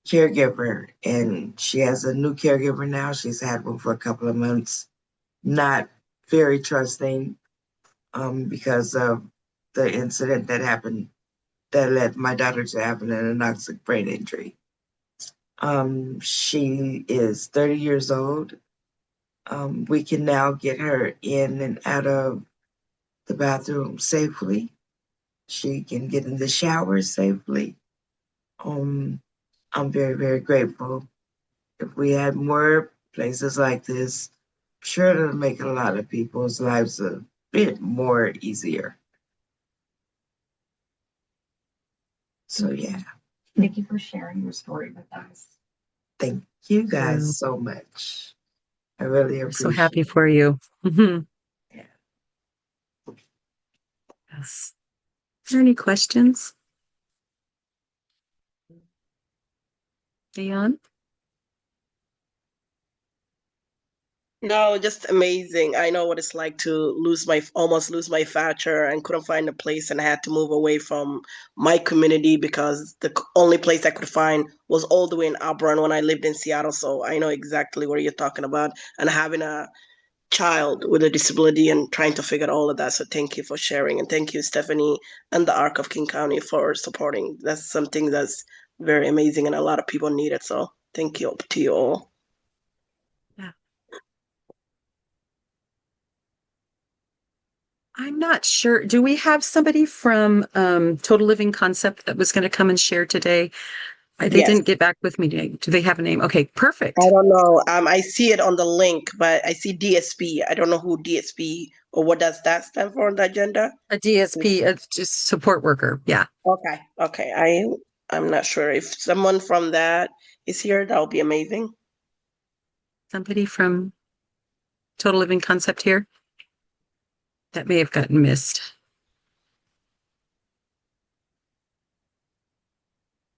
caregiver, and she has a new caregiver now. She's had one for a couple of months. Not very trusting, because of the incident that happened that led my daughter to having an anoxic brain injury. She is 30 years old. We can now get her in and out of the bathroom safely. She can get in the shower safely. Um, I'm very, very grateful. If we had more places like this, I'm sure it'll make a lot of people's lives a bit more easier. So yeah, Thank you for sharing your story with us. thank you Yeah. guys so much. I really We're so appreciate happy it. for you. Mhm. Yeah. Yes. Is there any questions? Dion? No, just amazing. I know what it's like to almost lose my voucher and couldn't find a place and I had to move away from my community because the only place I could find was all the way in Auburn when I lived in Seattle. So I know exactly what you're talking about and having a child with a disability and trying to figure all of that. So thank you for sharing and thank you, Stephanie and the Arc of King County for supporting. That's something that's very amazing and a lot of people need it. So thank you to you all. Yeah. I'm not sure. Do we have somebody from Total Living Concept that was going to come and share today? They Yes. didn't get back with me today. Do they have a name? Okay, perfect. I don't know. I see it on the link, but I see DSP. I don't know who DSP or what does that stand for on the agenda? A DSP, a just support worker. Yeah. Okay. Okay. I'm not sure if someone from that is here. That would be amazing. Somebody from Total Living Concept here? That may have gotten missed.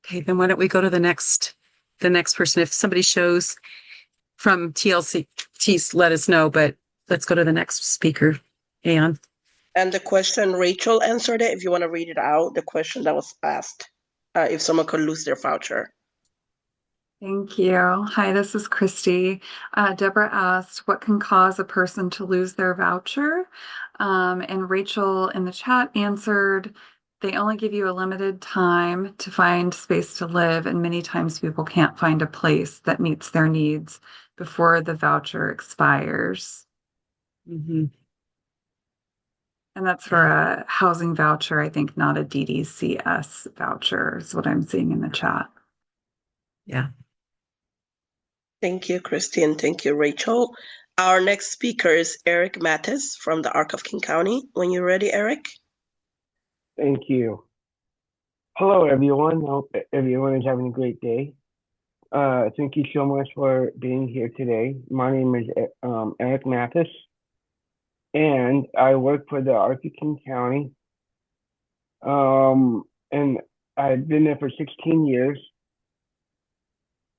Okay, then why don't we go to the next person? If somebody shows from TLC, please let us know, but let's go to the next speaker. Aeon. And the question, Rachel answered it. If you want to read it out, the question that was asked, if someone could lose their voucher. Thank you. Hi, this is Christy. Deborah asked, what can cause a person to lose their voucher? And Rachel in the chat answered, they only give you a limited time to find space to live, and many times people can't find a place that meets their needs before the voucher expires. Mm-hmm. And that's for a housing voucher, I think, not a DDCS voucher, is what I'm seeing in the chat. Yeah. Thank you, Christine. Thank you, Rachel. Our next speaker is Eric Mattis from the Arc of King County. When you're ready, Eric. Thank you. Hello, everyone. I hope everyone is having a great day. Thank you so much for being here today. My name is Eric Mathis, and I work for the Arc of King County. And I've been there for 16 years.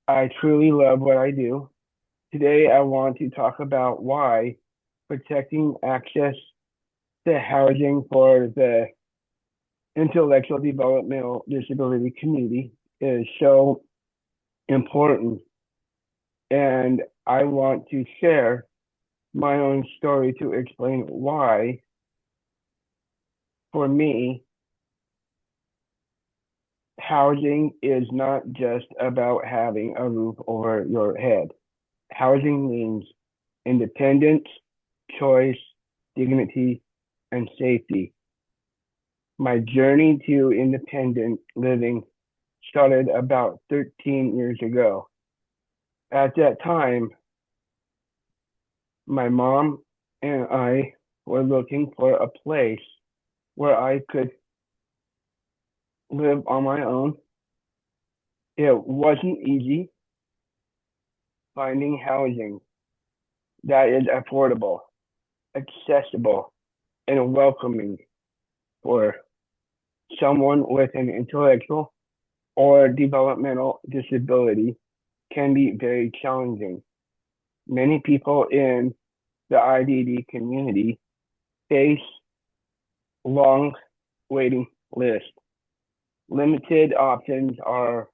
I truly love what I do. Today, I want to talk about why protecting access to housing for the intellectual developmental disability community is so important. And I want to share my own story to explain why, for me, housing is not just about having a roof over your head. Housing means independence, choice, dignity, and safety. My journey to independent living started about 13 years ago. At that time, my mom and I were looking for a place where I could live on my own. It wasn't easy finding housing that is affordable, accessible, and welcoming for someone with an intellectual or developmental disability can be very challenging. Many people in the IDD community face long waiting lists. Limited options are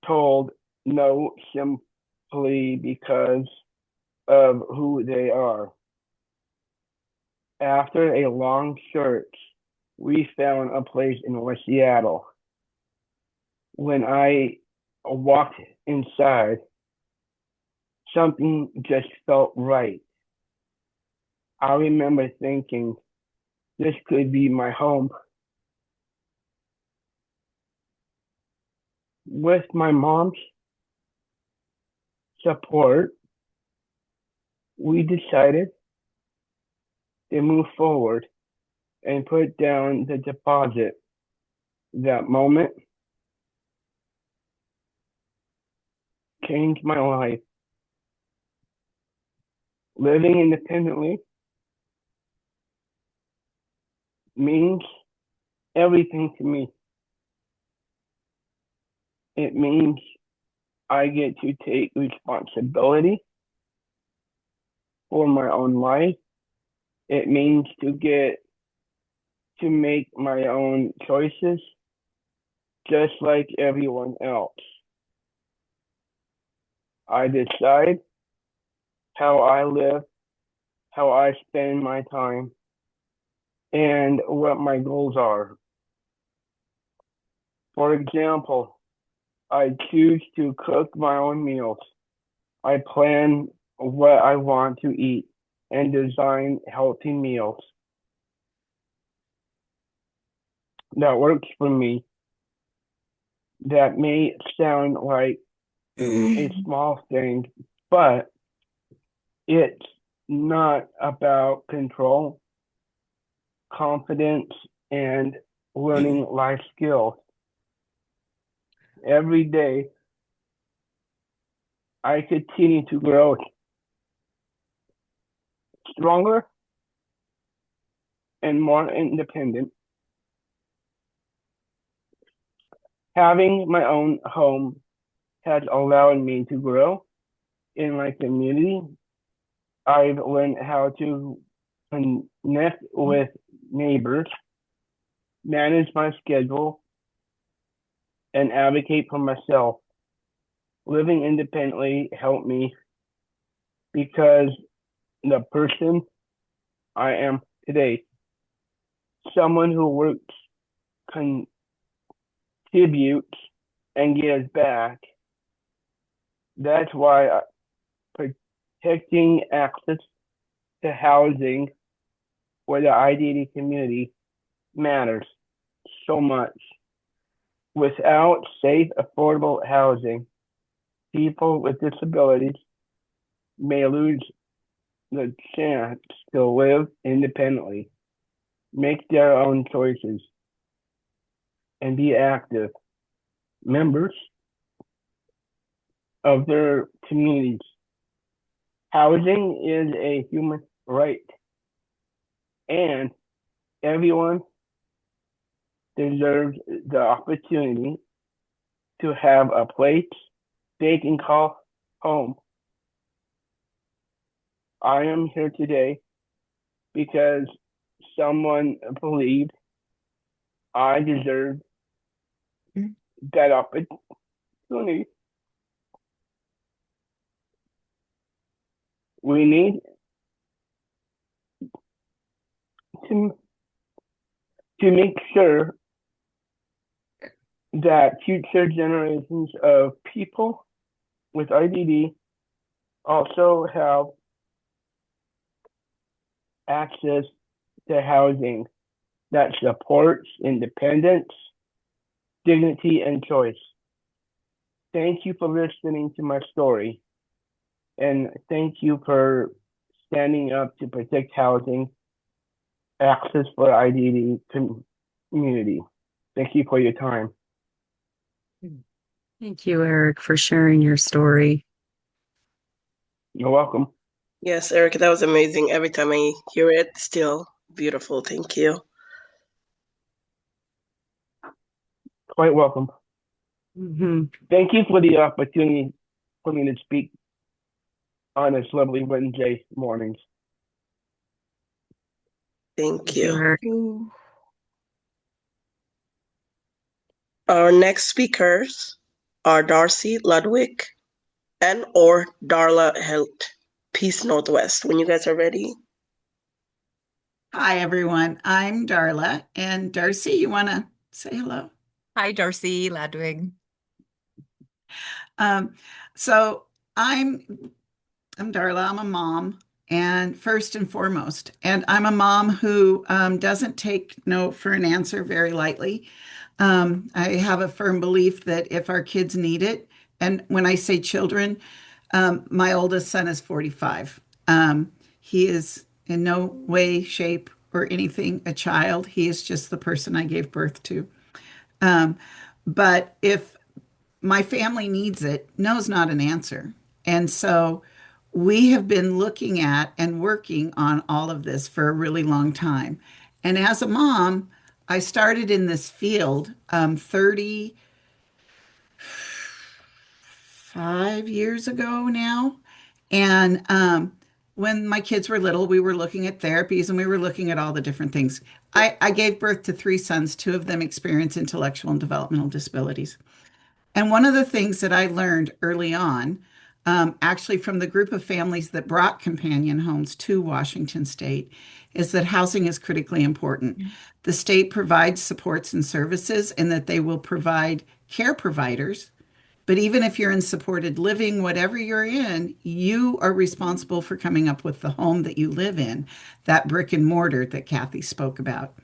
told no simply because of who they are. After a long search, we found a place in West Seattle. When I walked inside, something just felt right. I remember thinking, this could be my home. With my mom's support, we decided to move forward and put down the deposit. That moment changed my life. Living independently means everything to me. It means I get to take responsibility for my own life. It means to get to make my own choices just like everyone else. I decide how I live, how I spend my time, and what my goals are. For example, I choose to cook my own meals. I plan what I want to eat and design healthy meals that works for me. That may sound like a small thing, but it's not about control, confidence, and learning life skills. Every day, I continue to grow stronger and more independent. Having my own home has allowed me to grow in my community. I've learned how to connect with neighbors, manage my schedule, and advocate for myself. Living independently helped me because the person I am today, someone who works, contributes, and gives back. That's why protecting access to housing for the IDD community matters so much. Without safe, affordable housing, people with disabilities may lose the chance to live independently, make their own choices, and be active members of their communities. Housing is a human right, and everyone deserves the opportunity to have a place they can call home. I am here today because someone believed I deserved that opportunity. We need to, to make sure that future generations of people with IDD also have access to housing that supports independence, dignity, and choice. Thank you for listening to my story, and thank you for standing up to protect housing access for IDD community. Thank you for your time. Thank you, Eric, for sharing your story. You're welcome. Yes, Eric, that was amazing. Every time I hear it, still beautiful. Thank you. Quite welcome. Mm-hmm. Thank you for the opportunity for me to speak on this lovely Wednesday morning. Thank you. Eric. Our next speakers are Darcy Ludwig and or Darla Helt, Peace Northwest. When you guys are ready. Hi, everyone. I'm Darla. And Darcy, you want to say hello? Hi, Darcy Ludwig. So I'm Darla. I'm a mom, and first and foremost, and I'm a mom who doesn't take no for an answer very lightly. I have a firm belief that if our kids need it, and when I say children, my oldest son is 45. He is in no way, shape, or anything a child. He is just the person I gave birth to. But if my family needs it, no is not an answer. And so we have been looking at and working on all of this for a really long time. And as a mom, I started in this field 35 years ago now. And when my kids were little, we were looking at therapies and we were looking at all the different things. I gave birth to three sons, two of them experience intellectual and developmental disabilities. And one of the things that I learned early on, actually from the group of families that brought companion homes to Washington State, is that housing is critically important. The state provides supports and services, and that they will provide care providers. But even if you're in supported living, whatever you're in, you are responsible for coming up with the home that you live in, that brick and mortar that Kathy spoke about.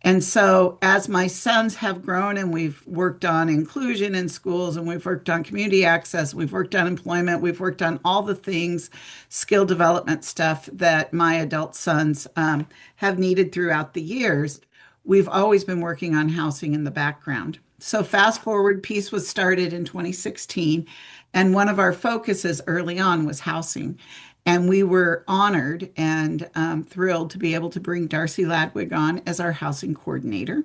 And so, as my sons have grown and we've worked on inclusion in schools and we've worked on community access, we've worked on employment, we've worked on all the things, skill development stuff that my adult sons have needed throughout the years, we've always been working on housing in the background. So, fast forward, Peace was started in 2016, and one of our focuses early on was housing. And we were honored and thrilled to be able to bring Darcy Ladwig on as our housing coordinator.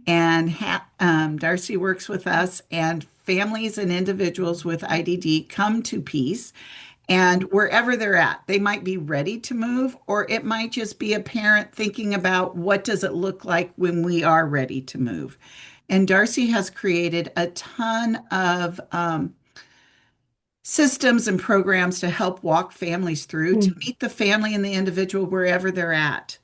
And Darcy works with us, and families and individuals with IDD come to Peace. And wherever they're at, they might be ready to move, or it might just be a parent thinking about what does it look like when we are ready to move. And Darcy has created a ton of systems and programs to help walk families through to meet the family and the individual wherever they're at.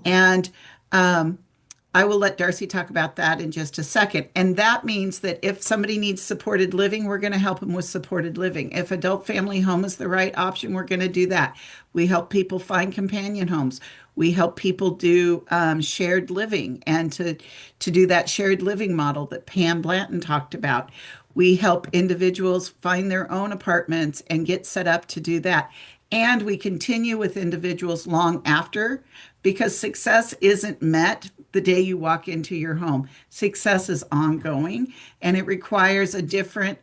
And I will let Darcy talk about that in just a second. And that means that if somebody needs supported living, we're going to help them with supported living. If adult family home is the right option, we're going to do that. We help people find companion homes. We help people do shared living and to do that shared living model that Pam Blanton talked about. We help individuals find their own apartments and get set up to do that. And we continue with individuals long after, because success isn't met the day you walk into your home. Success is ongoing, and it requires a different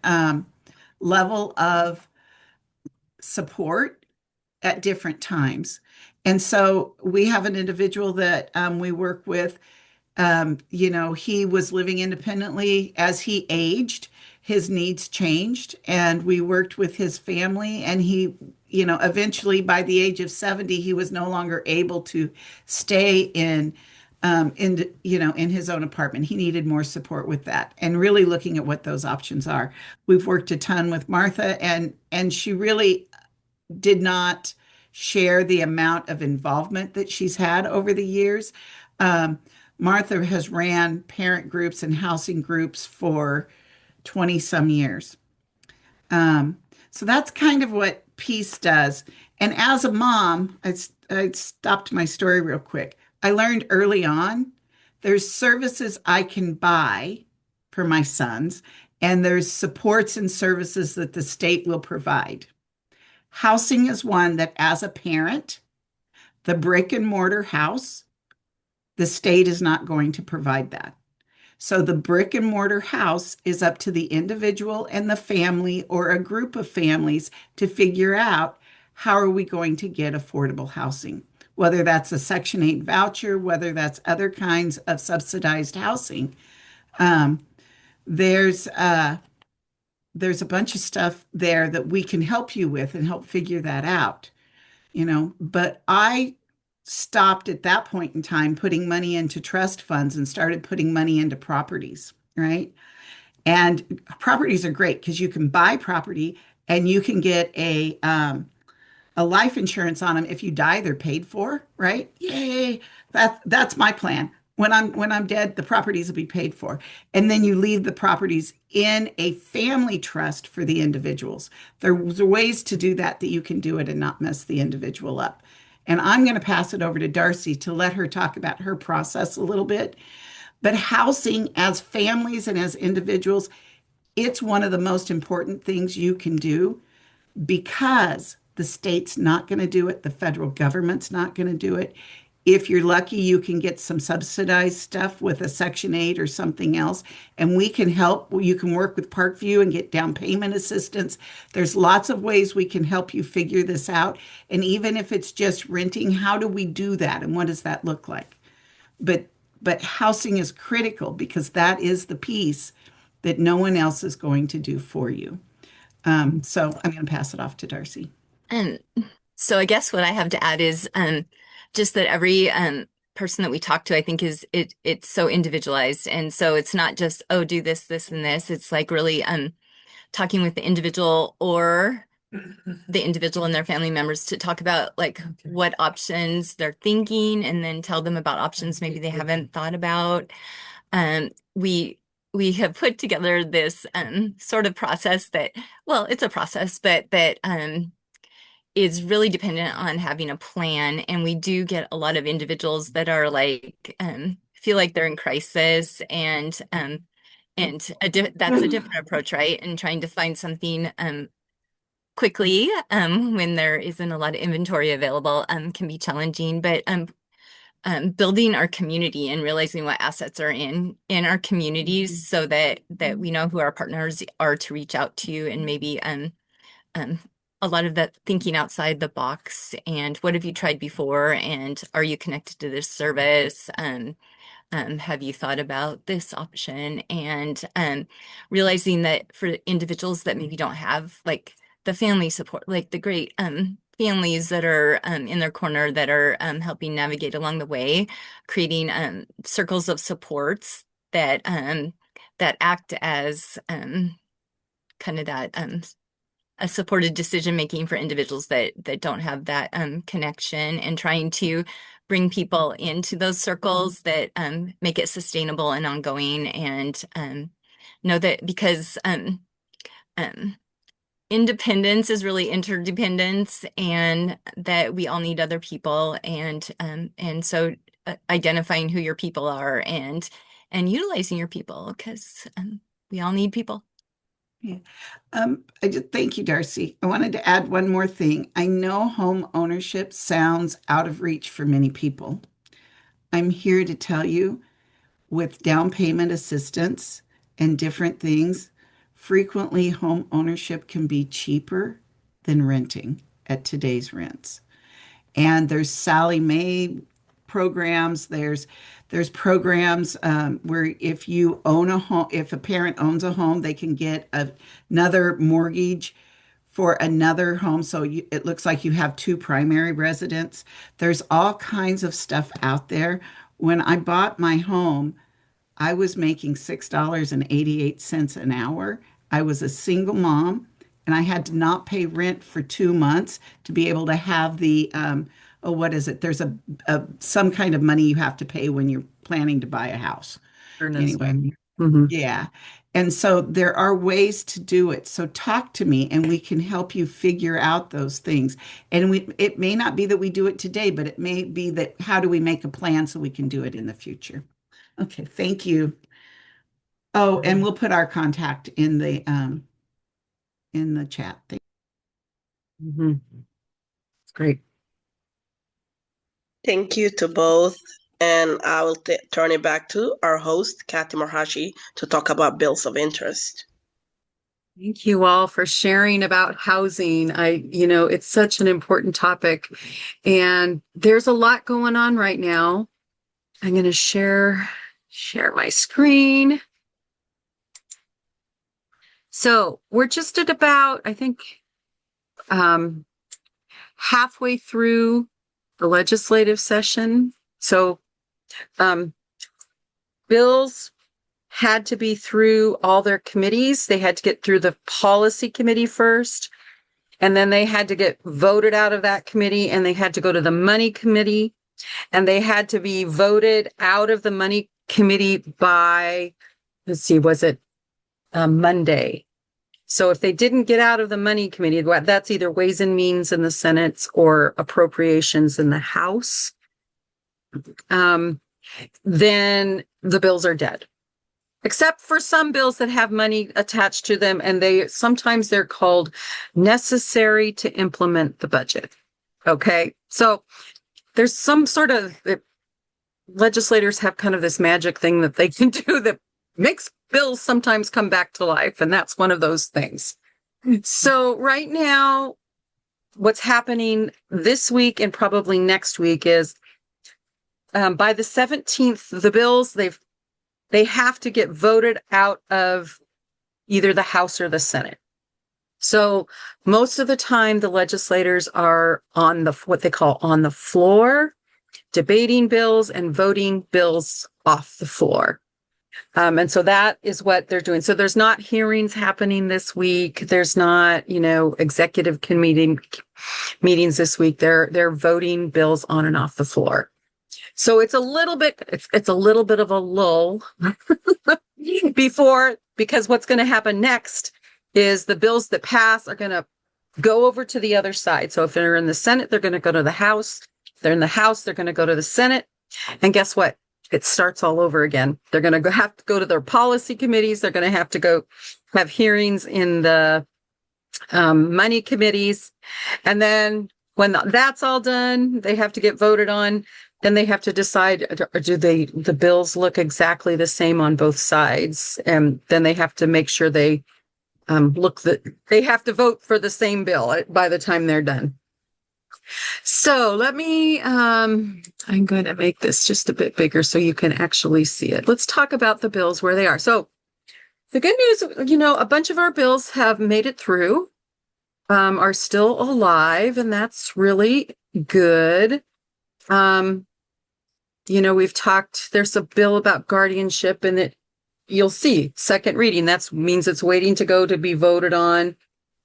level of support at different times. And so we have an individual that we work with. He was living independently as he aged. his needs changed, and we worked with his family, and he, eventually by the age of 70, he was no longer able to stay in his own apartment. He needed more support with that, and really looking at what those options are. We've worked a ton with Martha, and she really did not share the amount of involvement that she's had over the years. Um, Martha has ran parent groups and housing groups for 20 some years. Um, so that's kind of what peace does. And as a mom, I stopped my story real quick. I learned early on there's services I can buy for my sons, and there's supports and services that the state will provide. Housing is one that, as a parent, the brick and mortar house, the state is not going to provide that. So the brick and mortar house is up to the individual and the family or a group of families to figure out how are we going to get affordable housing, whether that's a Section 8 voucher, whether that's other kinds of subsidized housing. Um, there's there's a bunch of stuff there that we can help you with and help figure that out, but I stopped at that point in time putting money into trust funds and started putting money into properties, right? And properties are great because you can buy property and you can get a life insurance on them. If you die, they're paid for, right? Yay. That's my plan. When I'm dead, the properties will be paid for. And then you leave the properties in a family trust for the individuals. There's ways to do that you can do it and not mess the individual up. And I'm going to pass it over to Darcy to let her talk about her process a little bit. But housing as families and as individuals, it's one of the most important things you can do because the state's not going to do it, the federal government's not going to do it. If you're lucky, you can get some subsidized stuff with a Section 8 or something else, and we can help. You can work with Parkview and get down payment assistance. There's lots of ways we can help you figure this out. And even if it's just renting, how do we do that and what does that look like? But housing is critical because that is the piece that no one else is going to do for you. So I'm going to pass it off to Darcy. And so I guess what I have to add is just that every person that we talk to, I think it's so individualized. And so it's not just, oh, do this, this, and this. It's like really talking with the individual or the individual and their family members to talk about like what options they're thinking and then tell them about options maybe they haven't thought about. We have put together this sort of process that, well, it's a process, but that is really dependent on having a plan. And we do get a lot of individuals that are like feel like they're in crisis and that's a different approach, right? And trying to find something quickly when there isn't a lot of inventory available can be challenging. But building our community and realizing what assets are in our communities so that we know who our partners are to reach out to, and maybe a lot of that thinking outside the box and what have you tried before, and are you connected to this service? Have you thought about this option? And realizing that for individuals that maybe don't have like the family support, like the great families that are in their corner that are helping navigate along the way, creating circles of supports that that act as kind of that a supported decision making for individuals that don't have that connection, and trying to bring people into those circles that make it sustainable and ongoing, and know that because independence is really interdependence, and that we all need other people, and so identifying who your people are and utilizing your people because we all need people. Yeah. I just thank you, Darcy. I wanted to add one more thing. I know home ownership sounds out of reach for many people. I'm here to tell you, with down payment assistance and different things, frequently home ownership can be cheaper than renting at today's rents. And there's Sally Mae programs. There's programs where if you own a home, if a parent owns a home, they can get another mortgage for another home. So it looks like you have two primary residents. There's all kinds of stuff out there. When I bought my home, I was making $6.88 an hour. I was a single mom and I had to not pay rent for 2 months to be able to have the, oh, what is it? There's some kind of money you have to pay when you're planning to buy a house. Anyway, yeah. And so there are ways to do it. So talk to me and we can help you figure out those things. And it may not be that we do it today, but it may be that how do we make a plan so we can do it in the future? Okay, thank you. Oh, and we'll put our contact in the chat. Great. Thank you to both. And I will turn it back to our host, Kathy Morhashi, to talk about bills of interest. Thank you all for sharing about housing. It's such an important topic and there's a lot going on right now. I'm going to share my screen. So we're just at about, I think, halfway through the legislative session. So bills had to be through all their committees. They had to get through the policy committee first, and then they had to get voted out of that committee, and they had to go to the money committee, and they had to be voted out of the money committee by, let's see, was it Monday? So if they didn't get out of the money committee, that's either Ways and Means in the Senate or Appropriations in the House, then the bills are dead. Except for some bills that have money attached to them, and sometimes they're called necessary to implement the budget. Okay, so there's some sort of legislators have kind of this magic thing that they can do that makes bills sometimes come back to life, and that's one of those things. So right now, what's happening this week and probably next week is by the 17th, the bills they have to get voted out of either the House or the Senate. So most of the time, the legislators are on what they call on the floor, debating bills and voting bills off the floor. And so that is what they're doing. So there's not hearings happening this week. There's not, executive committee meetings this week. They're voting bills on and off the floor. So it's a little bit of a lull because what's going to happen next is the bills that pass are going to go over to the other side. So if they're in the Senate, they're going to go to the House. If they're in the House, they're going to go to the Senate. And guess what? It starts all over again. They're going to have to go to their policy committees. They're going to have to go have hearings in the money committees. And then when that's all done, they have to get voted on. Then they have to decide, do the bills look exactly the same on both sides? And then they have to make sure they they have to vote for the same bill by the time they're done. So let me, I'm going to make this just a bit bigger so you can actually see it. Let's talk about the bills where they are. So the good news, a bunch of our bills have made it through, are still alive, and that's really good. We've talked, there's a bill about guardianship, and you'll see second reading. That means it's waiting to go to be voted on.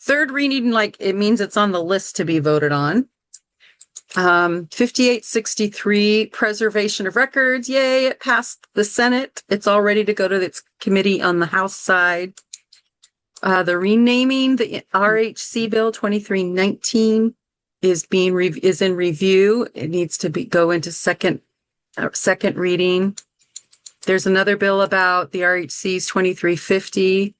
Third reading, it means it's on the list to be voted on. 5863, preservation of records. Yay, it passed the Senate. It's all ready to go to its committee on the House side. The renaming, the RHC bill 2319 is in review. It needs to go into second reading. There's another bill about the RHC's 2350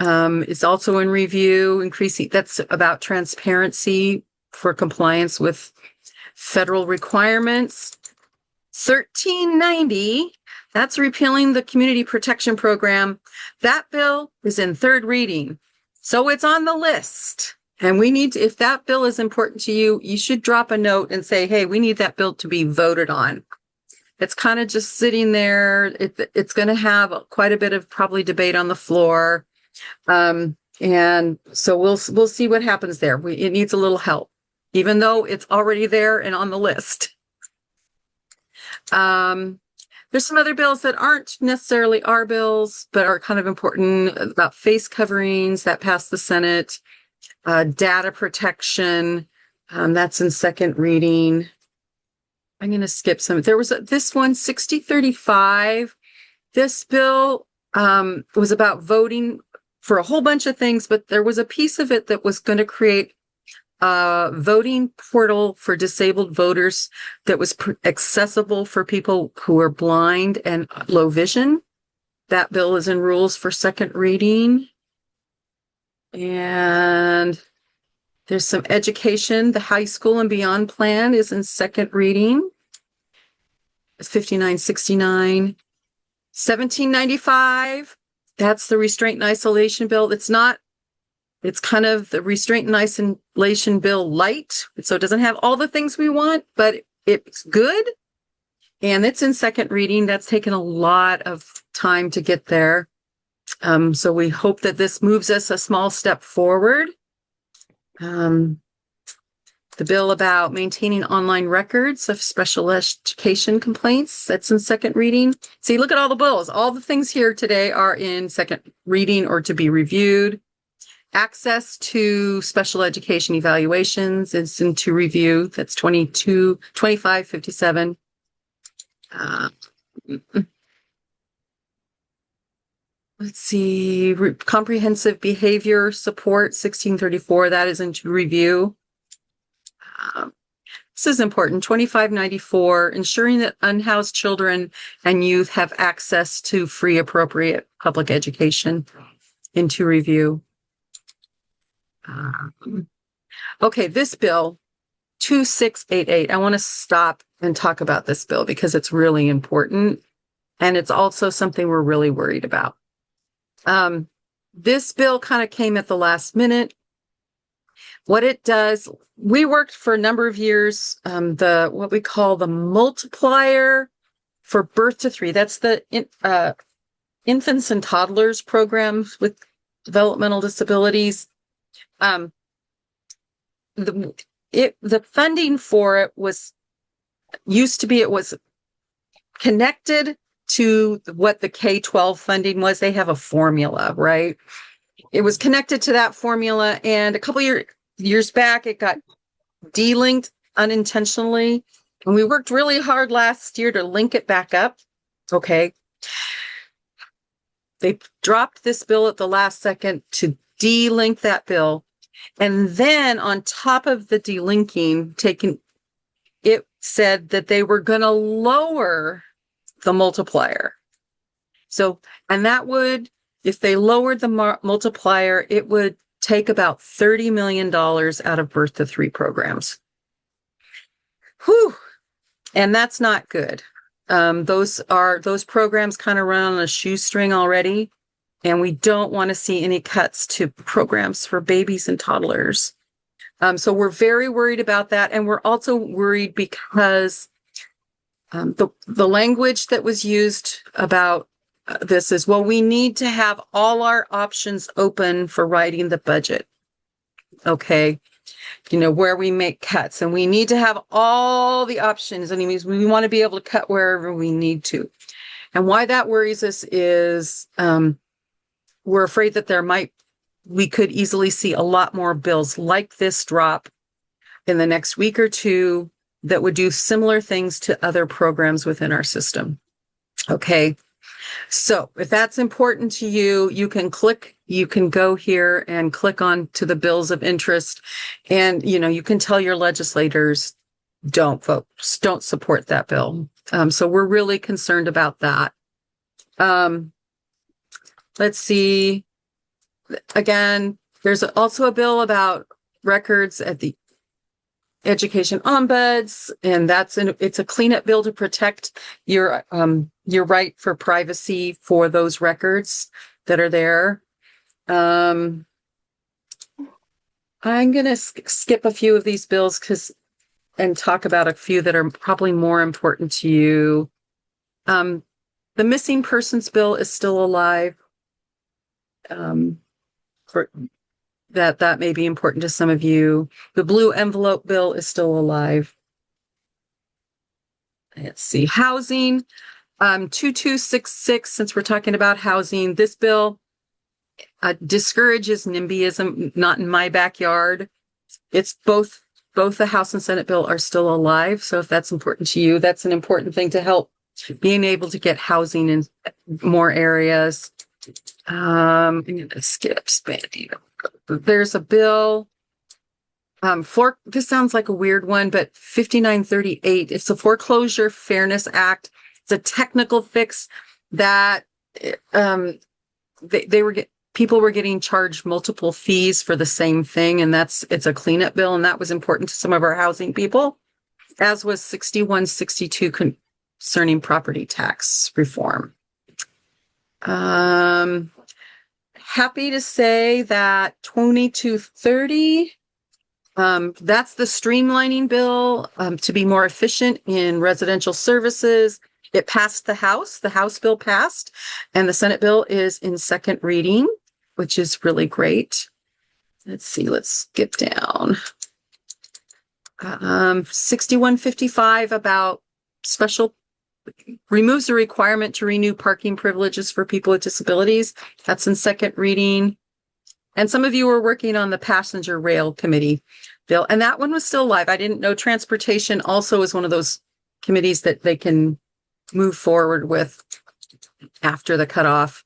is also in review, increasing. That's about transparency for compliance with federal requirements. 1390, that's repealing the Community Protection Program. That bill is in third reading. So it's on the list. And we need to, if that bill is important to you, you should drop a note and say, hey, we need that bill to be voted on. It's kind of just sitting there. It's going to have quite a bit of probably debate on the floor. And so we'll see what happens there. It needs a little help, even though it's already there and on the list. There's some other bills that aren't necessarily our bills, but are kind of important about face coverings that passed the Senate, data protection. That's in second reading. I'm going to skip some. There was this one, 6035. This bill was about voting for a whole bunch of things, but there was a piece of it that was going to create a voting portal for disabled voters that was accessible for people who are blind and low vision. That bill is in rules for second reading. And there's some education. The high school and beyond plan is in second reading. It's 5969. 1795. That's the restraint and isolation bill. It's kind of the restraint and isolation bill light. So it doesn't have all the things we want, but it's good. And it's in second reading. That's taken a lot of time to get there. So we hope that this moves us a small step forward. The bill about maintaining online records of special education complaints, that's in second reading. See, look at all the bills. All the things here today are in second reading or to be reviewed. Access to special education evaluations is into review. That's 2557. Let's see, comprehensive behavior support, 1634. That is into review. This is important. 2594, ensuring that unhoused children and youth have access to free, appropriate public education, into review. Okay, this bill, 2688. I want to stop and talk about this bill because it's really important. And it's also something we're really worried about. This bill kind of came at the last minute. What it does, we worked for a number of years, what we call the multiplier for birth to 3. That's the infants and toddlers program with developmental disabilities. The funding for it used to be connected to what the K-12 funding was. They have a formula, right? It was connected to that formula, and a couple years back, it got delinked unintentionally. And we worked really hard last year to link it back up. Okay. They dropped this bill at the last second to delink that bill. And then on top of the delinking, it said that they were going to lower the multiplier. So, and that would, if they lowered the multiplier, it would take about $30 million out of birth to 3 programs. Whew. And that's not good. Those programs kind of run on a shoestring already, and we don't want to see any cuts to programs for babies and toddlers. So we're very worried about that. And we're also worried because the language that was used about this is, well, we need to have all our options open for writing the budget. Okay. Where we make cuts, and we need to have all the options. And it means we want to be able to cut wherever we need to. And why that worries us is we're afraid that we could easily see a lot more bills like this drop in the next week or two that would do similar things to other programs within our system. Okay. So if that's important to you, you can go here and click on to the bills of interest, and, you can tell your legislators, don't support that bill. So we're really concerned about that. Let's see. Again, there's also a bill about records at the education ombuds, and it's a cleanup bill to protect your right for privacy for those records that are there. I'm going to skip a few of these bills and talk about a few that are probably more important to you. The missing persons bill is still alive. For that may be important to some of you. The blue envelope bill is still alive. Let's see, housing, 2266, since we're talking about housing, this bill discourages NIMBYism, not in my backyard. It's both the House and Senate bill are still alive. So if that's important to you, that's an important thing to help being able to get housing in more areas. I'm going to skip spending. There's a bill. This sounds like a weird one, but 5938. It's the Foreclosure Fairness Act. It's a technical fix that people were getting charged multiple fees for the same thing, and it's a cleanup bill, and that was important to some of our housing people, as was 6162 concerning property tax reform. Happy to say that 2230, that's the streamlining bill to be more efficient in residential services. It passed the House bill passed, and the Senate bill is in second reading, which is really great. Let's see, let's skip down. 6155 about removes the requirement to renew parking privileges for people with disabilities. That's in second reading. And some of you were working on the passenger rail committee bill, and that one was still live. I didn't know transportation also is one of those committees that they can move forward with after the cutoff.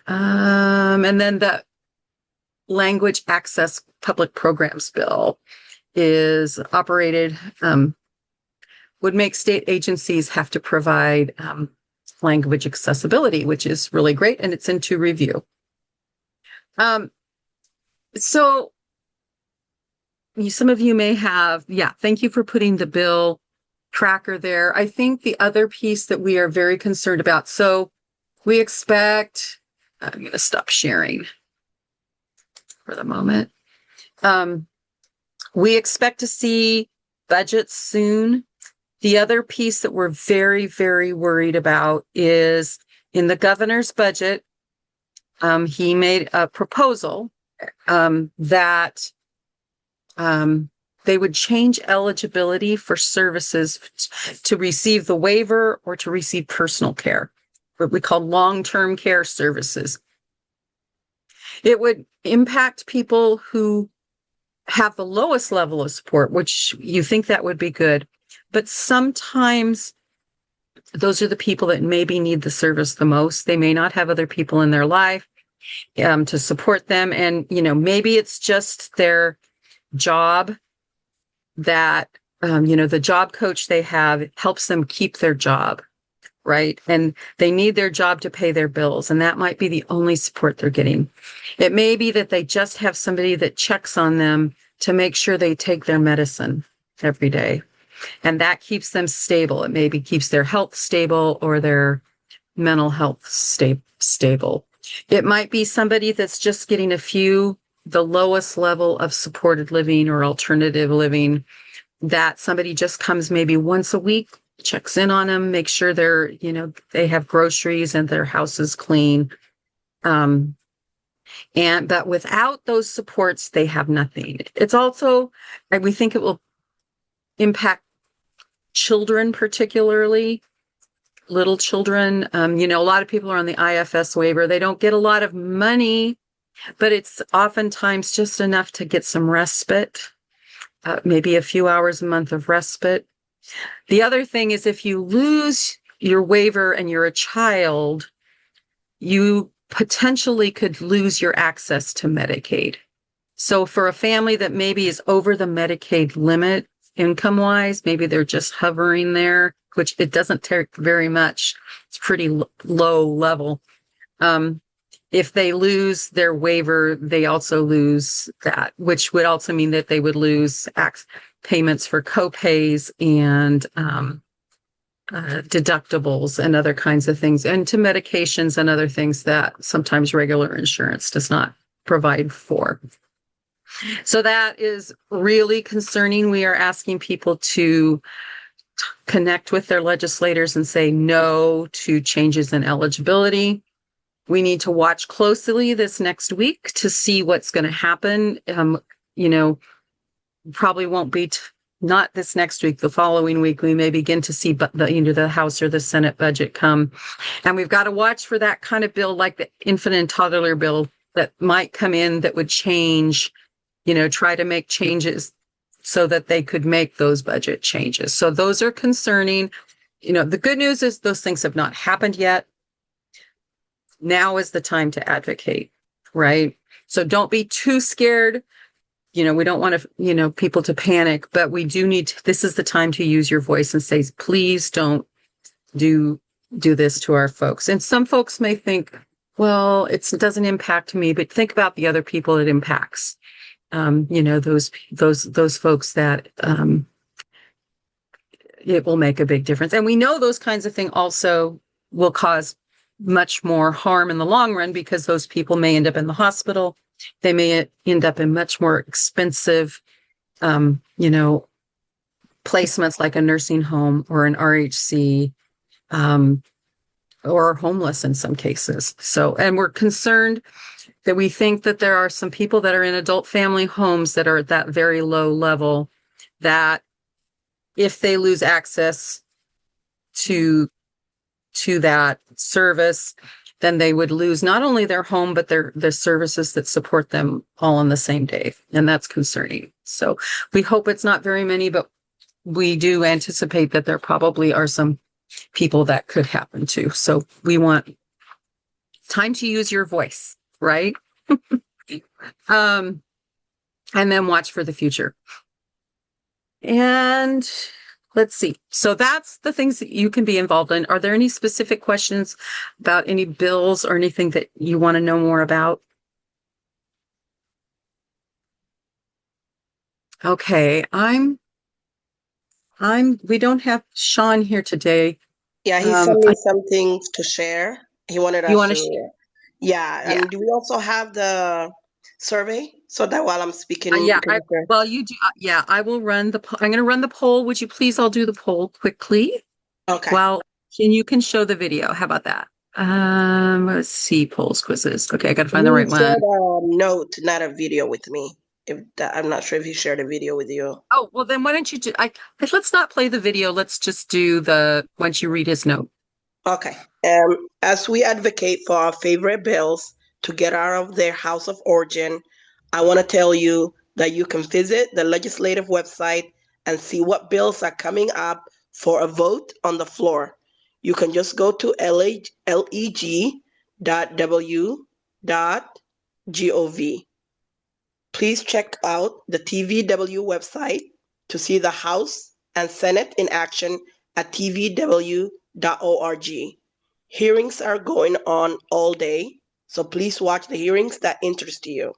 And then the language access public programs bill is operated, would make state agencies have to provide language accessibility, which is really great, and it's into review. So some of you may have, thank you for putting the bill tracker there. I think the other piece that we are very concerned about, so we expect, I'm going to stop sharing for the moment. We expect to see budgets soon. The other piece that we're very, very worried about is in the governor's budget, he made a proposal that they would change eligibility for services to receive the waiver or to receive personal care, what we call long-term care services. It would impact people who have the lowest level of support, which you think that would be good. But sometimes those are the people that maybe need the service the most. They may not have other people in their life to support them. And, maybe it's just their job that, the job coach they have helps them keep their job, right? And they need their job to pay their bills. And that might be the only support they're getting. It may be that they just have somebody that checks on them to make sure they take their medicine every day. And that keeps them stable. It maybe keeps their health stable or their mental health stable. It might be somebody that's just getting the lowest level of supported living or alternative living, that somebody just comes maybe once a week, checks in on them, makes sure they have groceries and their house is clean. But without those supports, they have nothing. It's also, we think it will impact children, particularly little children. A lot of people are on the IFS waiver. They don't get a lot of money, but it's oftentimes just enough to get some respite, maybe a few hours a month of respite. The other thing is if you lose your waiver and you're a child, you potentially could lose your access to Medicaid. So for a family that maybe is over the Medicaid limit, income-wise, maybe they're just hovering there, which it doesn't take very much. It's pretty low level. If they lose their waiver, they also lose that, which would also mean that they would lose payments for copays and deductibles and other kinds of things, and to medications and other things that sometimes regular insurance does not provide for. So that is really concerning. We are asking people to connect with their legislators and say no to changes in eligibility. We need to watch closely this next week to see what's going to happen. Probably won't be not this next week, the following week, we may begin to see the House or the Senate budget come. And we've got to watch for that kind of bill, like the infant and toddler bill that might come in that would change, try to make changes so that they could make those budget changes. So those are concerning. The good news is those things have not happened yet. Now is the time to advocate, right? So don't be too scared. We don't want to, people to panic, but we do need to, this is the time to use your voice and say, please don't do this to our folks. And some folks may think, well, it doesn't impact me, but think about the other people it impacts. Those folks that, it will make a big difference. And we know those kinds of things also will cause much more harm in the long run, because those people may end up in the hospital. They may end up in much more expensive, placements like a nursing home or an RHC, or homeless in some cases. So, and we're concerned that we think that there are some people that are in adult family homes that are at that very low level, that if they lose access to that service, then they would lose not only their home, but the services that support them all on the same day. And that's concerning. So we hope it's not very many, but we do anticipate that there probably are some people that could happen to. So we want time to use your voice, right? And then watch for the future. And let's see. So that's the things that you can be involved in. Are there any specific questions about any bills or anything that you want to know more about? Okay, we don't have Sean here today. Yeah, he sent me something to share. He wanted us to share? Yeah, and do we also have the survey so that while I'm speaking, you do. I will run I'm going to run the poll. Would you please all do the poll quickly? Okay. Well, you can show the video. How about that? Let's see, polls, quizzes. Okay, I got to find the right one. Shared a note, not a video with me. I'm not sure if he shared a video with you. Oh, well, then why don't you let's not play the video. Let's just do once you read his note. Okay. As we advocate for our favorite bills to get out of their house of origin, I want to tell you that you can visit the legislative website and see what bills are coming up for a vote on the floor. You can just go to leg.w.gov. Please check out the TVW website to see the House and Senate in action at tvw.org. Hearings are going on all day, so please watch the hearings that interest you.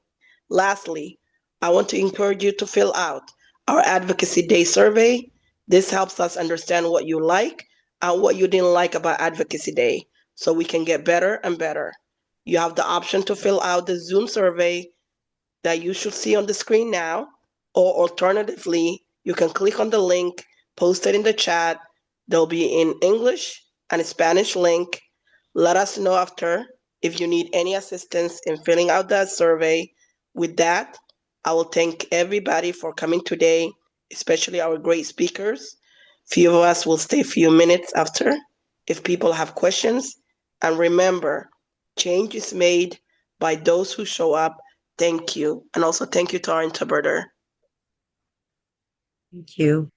Lastly, I want to encourage you to fill out our Advocacy Day survey. This helps us understand what you like and what you didn't like about Advocacy Day, so we can get better and better. You have the option to fill out the Zoom survey that you should see on the screen now, or alternatively, you can click on the link posted in the chat. They'll be in English and a Spanish link. Let us know after if you need any assistance in filling out that survey. With that, I will thank everybody for coming today, especially our great speakers. Few of us will stay a few minutes after if people have questions. And remember, change is made by those who show up. Thank you. And also thank you to our interpreter. Thank you.